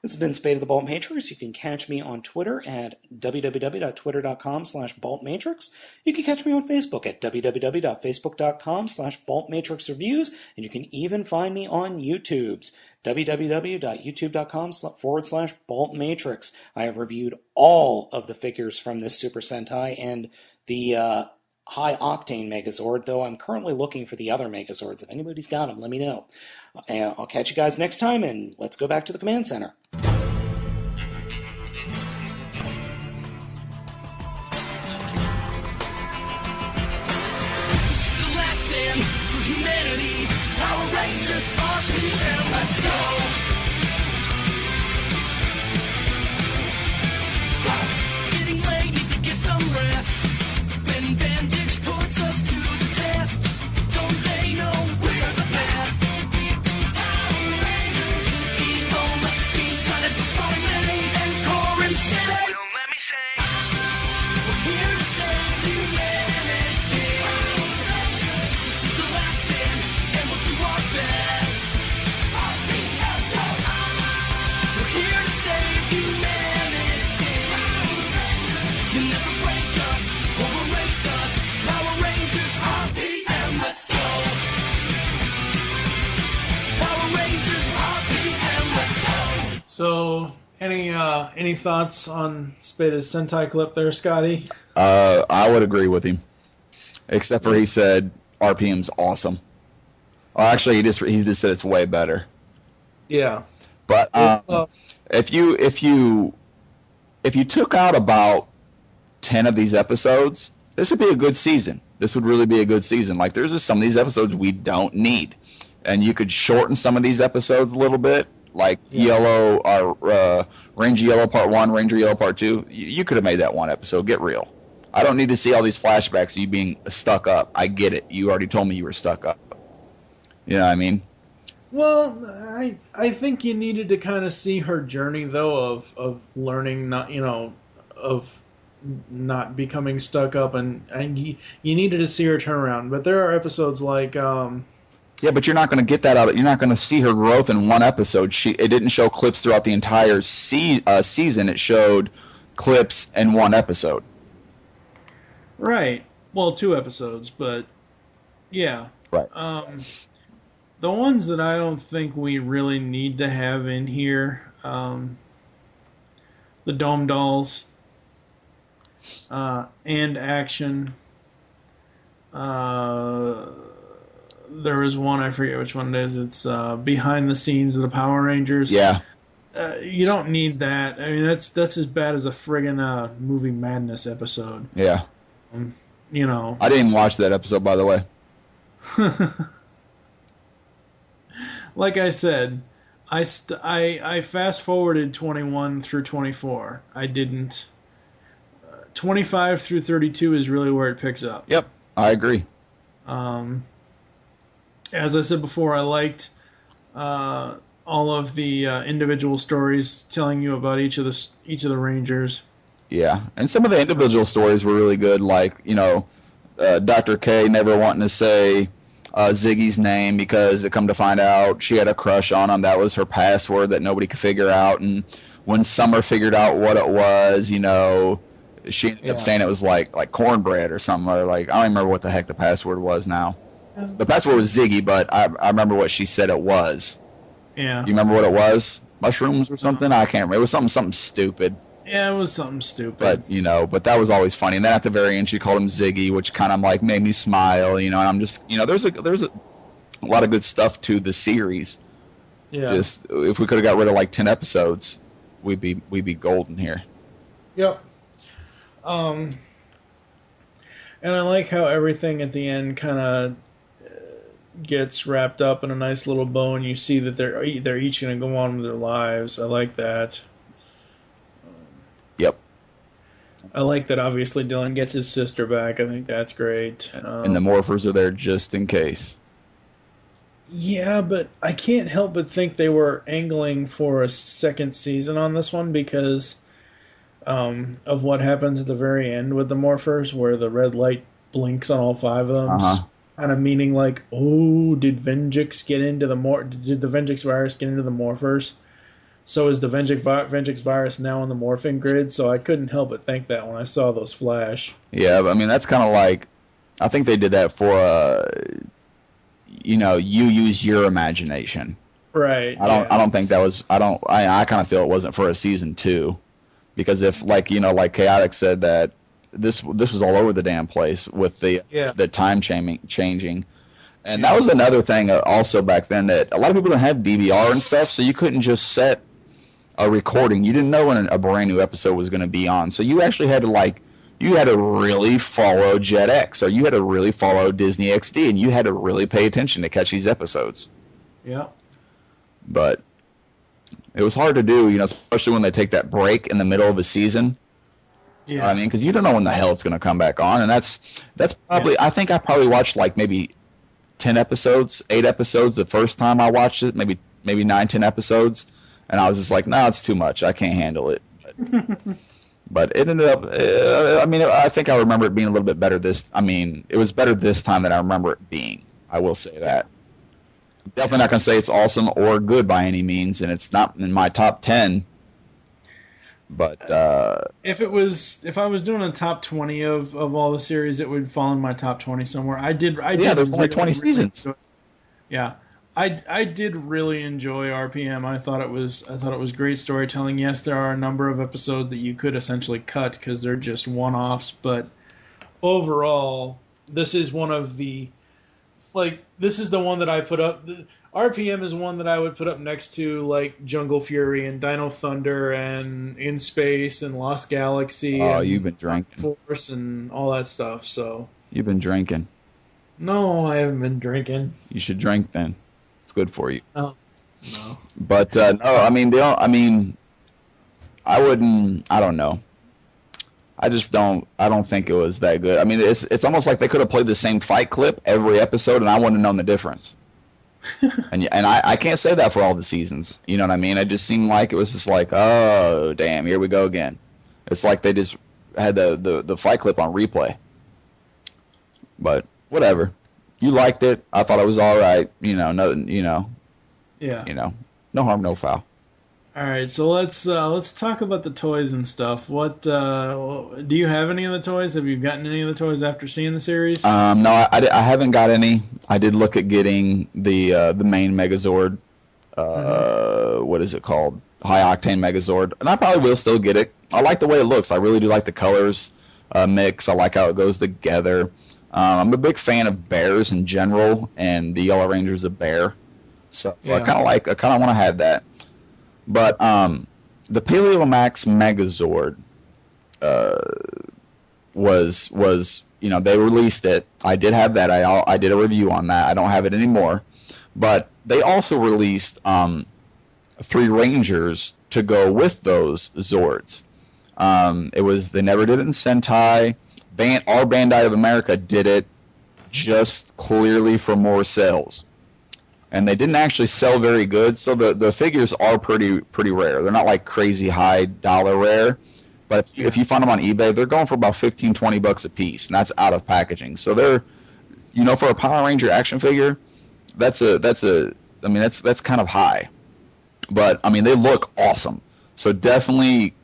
This has been Spade of the Bolt Matrix. You can catch me on Twitter at www.twitter.com/BaltMatrix. You can catch me on Facebook at www.facebook.com/BaltMatrixReviews. And you can even find me on YouTube's www.youtube.com/forward/BaltMatrix. I have reviewed all of the figures from this Super Sentai and the High Octane Megazord, though I'm currently looking for the other Megazords. If anybody's got them, let me know. And I'll catch you guys next time, and let's go back to the command center. This is the last stand for humanity. Power Rangers, RPM, let's go. Getting late, need to get some rest. Bandage puts us to the test. Don't they know we're the best? Power Rangers, evil machines trying to destroy me and Corin City. Well, let me say, we're here to save humanity. Power Rangers, this is the last stand, and we'll do our best. We're here to save humanity. Power Rangers, you'll never break us. Power Rangers, RPM, let's go. Power Rangers, RPM, let's go. So, any thoughts on Spade's Sentai clip there, Scotty? I would agree with him, except for he said RPM's awesome. Or actually, he just said it's way better. Yeah. But if you took out about 10 of these episodes, this would be a good season. This would really be a good season. Like, there's just some of these episodes we don't need. And you could shorten some of these episodes a little bit, like Yellow, or Ranger Yellow Part 1, Ranger Yellow Part 2. You could have made that one episode. Get real. I don't need to see all these flashbacks of you being stuck up. I get it. You already told me you were stuck up. You know what I mean? Well, I think you needed to kind of see her journey, though, of learning of not becoming stuck up, and you needed to see her turn around. But there are episodes like yeah, but you're not going to get that out. You're not going to see her growth in one episode. It didn't show clips throughout the entire season. It showed clips in one episode. Right. Well, 2 episodes, but yeah. Right. The ones that I don't think we really need to have in here, the Dome Dolls, and Action, there was one, I forget which one it is. It's behind the scenes of the Power Rangers. Yeah. You don't need that. I mean, that's as bad as a friggin' movie madness episode. Yeah. You know. I didn't watch that episode, by the way. Like I said, I fast forwarded 21 through 24. I didn't. 25 through 32 is really where it picks up. Yep, I agree. As I said before, I liked all of the individual stories telling you about each of the Rangers. Yeah, and some of the individual stories were really good, like, you know, Dr. K never wanting to say Ziggy's name because it come to find out she had a crush on him. That was her password that nobody could figure out. And when Summer figured out what it was, you know, she ended up saying it was like cornbread or something. Or like, I don't remember what the heck the password was now. The password was Ziggy, but I remember what she said it was. Yeah. Do you remember what it was? Mushrooms or something? I can't remember. It was something stupid. Yeah, it was something stupid. But, you know, that was always funny. And then at the very end, she called him Ziggy, which kind of like made me smile, you know, and I'm just, you know, there's a lot of good stuff to the series. Yeah. Just, if we could have got rid of like 10 episodes, we'd be golden here. Yep. And I like how everything at the end kind of gets wrapped up in a nice little bow, and you see that they're each going to go on with their lives. I like that. Yep. I like that obviously Dylan gets his sister back. I think that's great. And the Morphers are there just in case. Yeah, but I can't help but think they were angling for a second season on this one because of what happens at the very end with the Morphers, where the red light blinks on all 5 of them. Uh-huh. Kind of meaning like, oh, did the Venjix virus get into the Morphers? So is the Venjix virus now on the morphing grid? So I couldn't help but think that when I saw those flash. Yeah, but I mean, that's kind of like, I think they did that for, you know, you use your imagination. Right. I don't think that was, I kind of feel it wasn't for a season 2. Because if, like, you know, like Chaotic said that this was all over the damn place with the time changing. And that was another thing also back then, that a lot of people didn't have DVR and stuff, so you couldn't just set a recording. You didn't know when a brand new episode was going to be on. So you actually had to, you had to really follow JetX, or you had to really follow Disney XD, and you had to really pay attention to catch these episodes. Yeah. But it was hard to do, you know, especially when they take that break in the middle of a season. Yeah. I mean, because you don't know when the hell it's going to come back on, and that's probably, I think I probably watched like maybe 10 episodes, 8 episodes the first time I watched it, maybe 9, 10 episodes, and I was just like, no, it's too much. I can't handle it. But it ended up, I mean, I think I remember it being a little bit better it was better this time than I remember it being. I will say that. I'm definitely not going to say it's awesome or good by any means, and it's not in my top 10. But if I was doing a top 20 of all the series, it would fall in my top 20 somewhere. There's only 20 seasons. Yeah. I did really enjoy RPM. I thought it was great storytelling. Yes, there are a number of episodes that you could essentially cut because they're just one-offs, but overall, this is one of the this is the one that I put up. RPM is one that I would put up next to like Jungle Fury and Dino Thunder and In Space and Lost Galaxy. Oh, and you've been drinking. Force and all that stuff. So you've been drinking. No, I haven't been drinking. You should drink then. It's good for you. No. But no, I mean, I wouldn't. I don't know. I don't think it was that good. I mean, it's almost like they could have played the same fight clip every episode, and I wouldn't have known the difference. and I can't say that for all the seasons. You know what I mean? It just seemed like it was just like, oh, damn, here we go again. It's like they just had the fight clip on replay. But whatever. You liked it. I thought it was all right. You know, nothing. Yeah. No harm, no foul. All right, so let's talk about the toys and stuff. What do you have any of the toys? Have you gotten any of the toys after seeing the series? No, I haven't got any. I did look at getting the main Megazord. What is it called? High Octane Megazord, and I probably will still get it. I like the way it looks. I really do like the colors mix. I like how it goes together. I'm a big fan of bears in general, and the Yellow Ranger is a bear, so Yeah. I kind of want to have that. But the Paleo Max Megazord was they released it. I did have that. I did a review on that. I don't have it anymore, but they also released 3 Rangers to go with those Zords. They never did it in Sentai. Our Bandai of America did it just clearly for more sales, and they didn't actually sell very good. So the figures are pretty rare. They're not like crazy high dollar rare, but if you find them on eBay, they're going for about $15-20 a piece, and that's out of packaging. So they're, for a Power Ranger action figure, that's kind of high, but I mean they look awesome. So definitely.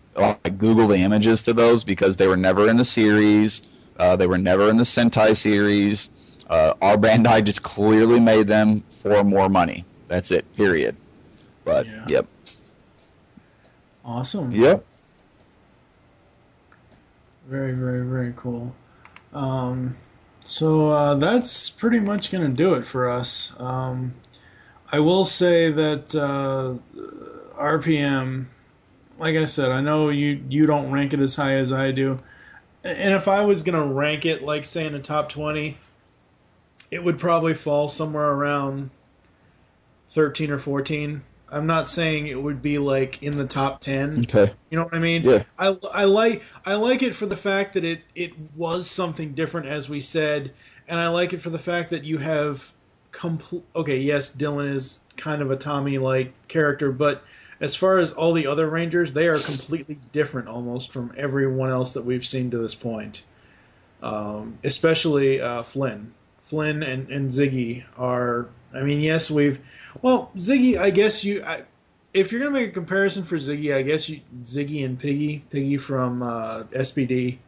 Google the images to those because they were never in the series. They were never in the Sentai series. Our Bandai just clearly made them for more money. That's it, period. But, Yep. Awesome. Yep. Very, very, very cool. So that's pretty much going to do it for us. I will say that RPM... Like I said, I know you don't rank it as high as I do. And if I was going to rank it, like, say, in the top 20, it would probably fall somewhere around 13 or 14. I'm not saying it would be, like, in the top 10. Okay. You know what I mean? Yeah. I like it for the fact that it was something different, as we said, and I like it for the fact that you have... Okay, yes, Dylan is kind of a Tommy-like character, but... As far as all the other Rangers, they are completely different almost from everyone else that we've seen to this point. Especially Flynn. Flynn and Ziggy are... I mean, yes, Well, Ziggy, I guess if you're going to make a comparison for Ziggy, I guess Ziggy and Piggy. Piggy from SPD.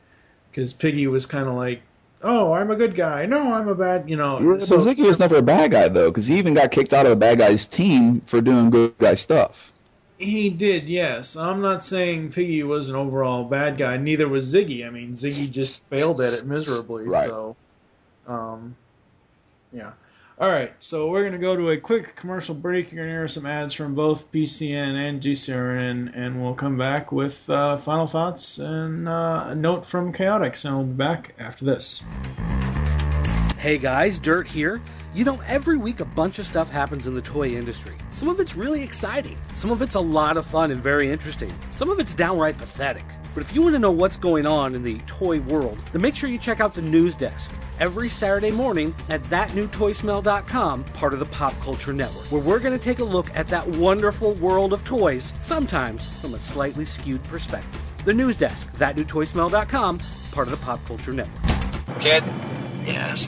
Because Piggy was kind of like, oh, I'm a good guy. No, I'm a bad... So Ziggy was never a bad guy, though, because he even got kicked out of the bad guy's team for doing good guy stuff. He did, yes. I'm not saying Piggy was an overall bad guy. Neither was Ziggy. I mean, Ziggy just failed at it miserably. Right. So, yeah. All right, so we're going to go to a quick commercial break. You're going to hear some ads from both PCN and GCRN, and we'll come back with final thoughts and a note from Chaotix, and we'll be back after this. Hey guys, Dirt here. Every week a bunch of stuff happens in the toy industry. Some of it's really exciting. Some of it's a lot of fun and very interesting. Some of it's downright pathetic. But if you want to know what's going on in the toy world, then make sure you check out the News Desk every Saturday morning at thatnewtoysmell.com, part of the Pop Culture Network, where we're going to take a look at that wonderful world of toys, sometimes from a slightly skewed perspective. The News Desk, thatnewtoysmell.com, part of the Pop Culture Network. Kid? Yes?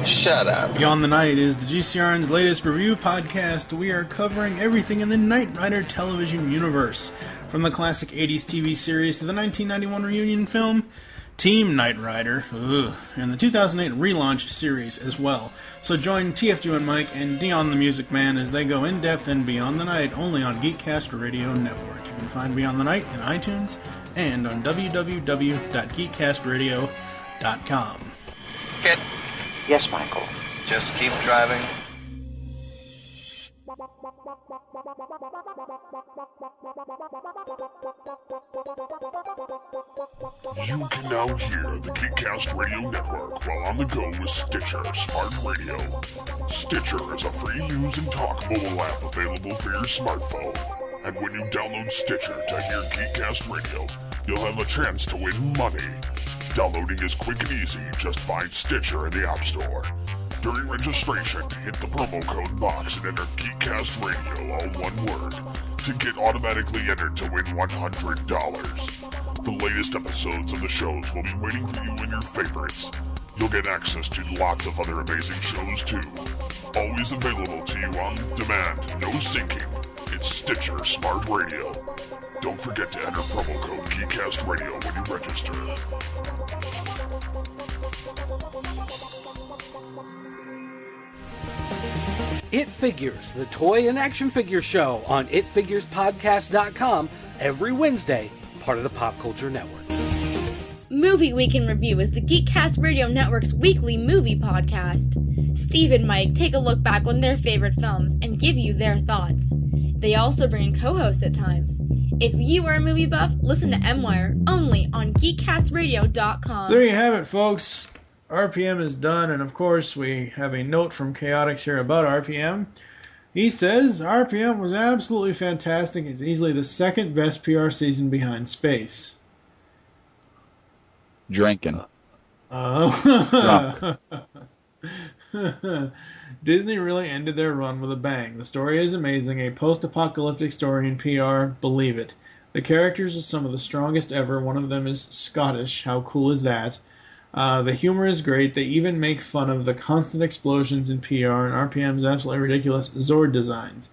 Shut up. Beyond the Night is the GCRN's latest review podcast. We are covering everything in the Knight Rider television universe, from the classic 80s TV series to the 1991 reunion film, Team Knight Rider, and the 2008 relaunch series as well. So join TFG and Mike and Dion the Music Man as they go in-depth in Beyond the Night, only on Geekcast Radio Network. You can find Beyond the Night in iTunes and on www.geekcastradio.com. Kid? Yes, Michael. Just keep driving. You can now hear the Geekcast Radio Network while on the go with Stitcher Smart Radio. Stitcher is a free use and talk mobile app available for your smartphone. And when you download Stitcher to hear Geekcast Radio, you'll have a chance to win money. Downloading is quick and easy. Just find Stitcher in the App Store. During registration, hit the promo code BOX and enter Geekcast Radio, all one word, to get automatically entered to win $100. The latest episodes of the shows will be waiting for you in your favorites. You'll get access to lots of other amazing shows too. Always available to you on demand, no syncing. It's Stitcher Smart Radio. Don't forget to enter promo code Geekcast Radio when you register. It Figures, the toy and action figure show on itfigurespodcast.com every Wednesday, part of the Pop Culture Network. Movie Week in Review is the Geekcast Radio Network's weekly movie podcast. Steve and Mike take a look back on their favorite films and give you their thoughts. They also bring in co-hosts at times. If you are a movie buff, listen to M-Wire only on geekcastradio.com. There you have it, folks. RPM is done, and of course we have a note from Chaotix here about RPM. He says, RPM was absolutely fantastic. It's easily the second best PR season behind Space. Drinking. Drunk. Disney really ended their run with a bang. The story is amazing. A post-apocalyptic story in PR. Believe it. The characters are some of the strongest ever. One of them is Scottish. How cool is that? The humor is great. They even make fun of the constant explosions in PR and RPM's absolutely ridiculous Zord designs.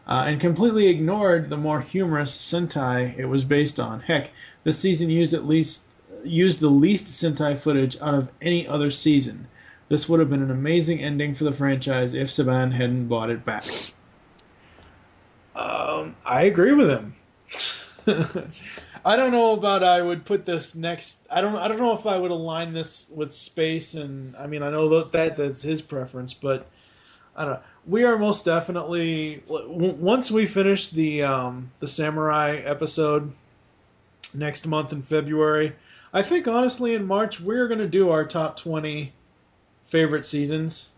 And completely ignored the more humorous Sentai it was based on. Heck, this season used the least Sentai footage out of any other season. This would have been an amazing ending for the franchise if Saban hadn't bought it back. I agree with him. I don't know about I would put this next. I don't know if I would align this with Space, and I mean I know that's his preference, but I don't know. We are most definitely once we finish the Samurai episode next month in February. I think honestly in March we're going to do our top 20 favorite seasons.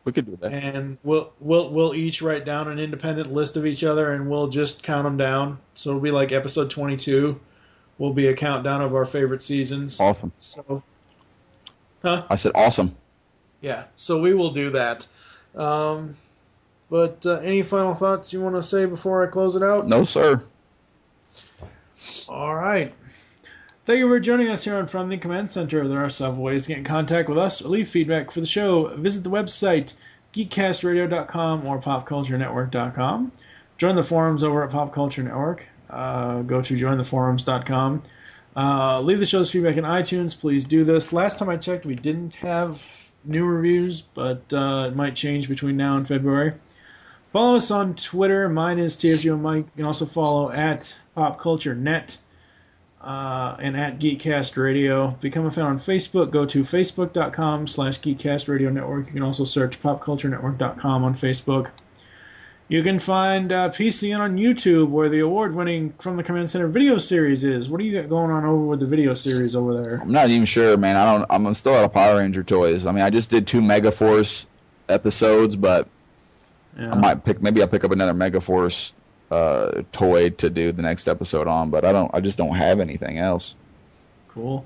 We could do that, and we'll each write down an independent list of each other, and we'll just count them down. So it'll be like episode 22. Will be a countdown of our favorite seasons. Awesome. So, huh? I said awesome. Yeah. So we will do that. But any final thoughts you want to say before I close it out? No, sir. All right. Thank you for joining us here on From the Command Center. There are several ways to get in contact with us or leave feedback for the show. Visit the website, geekcastradio.com or popculturenetwork.com. Join the forums over at Pop Culture Network. Go to jointheforums.com. Leave the show's feedback in iTunes. Please do this. Last time I checked, we didn't have new reviews, but it might change between now and February. Follow us on Twitter. Mine is TFG and Mike. You can also follow at PopCultureNet. And at Geekcast Radio. Become a fan on Facebook. Go to facebook.com/Geekcast Radio Network. You can also search popculturenetwork.com on Facebook. You can find PCN on YouTube, where the award-winning From the Command Center video series is. What do you got going on over with the video series over there? I'm not even sure, man. I'm still out of Power Ranger toys. I mean, I just did 2 Megaforce episodes, but yeah. I'll pick up another Megaforce toy to do the next episode on, but I just don't have anything else. Cool.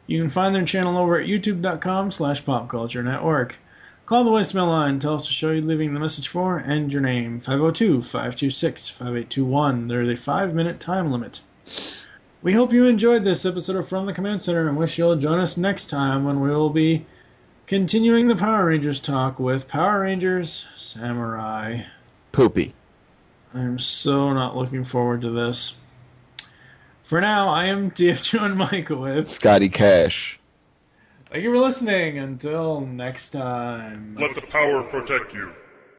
You can find their channel over at youtube.com/popculturenetwork. Call the voicemail line. Tell us the show you're leaving the message for and your name. 502-526-5821. There's a 5-minute time limit. We hope you enjoyed this episode of From the Command Center and wish you'll join us next time when we will be continuing the Power Rangers talk with Power Rangers Samurai. Poopy. I'm so not looking forward to this. For now, I am TFG and Michael with Scotty Cash. Thank you for listening. Until next time. Let the power protect you.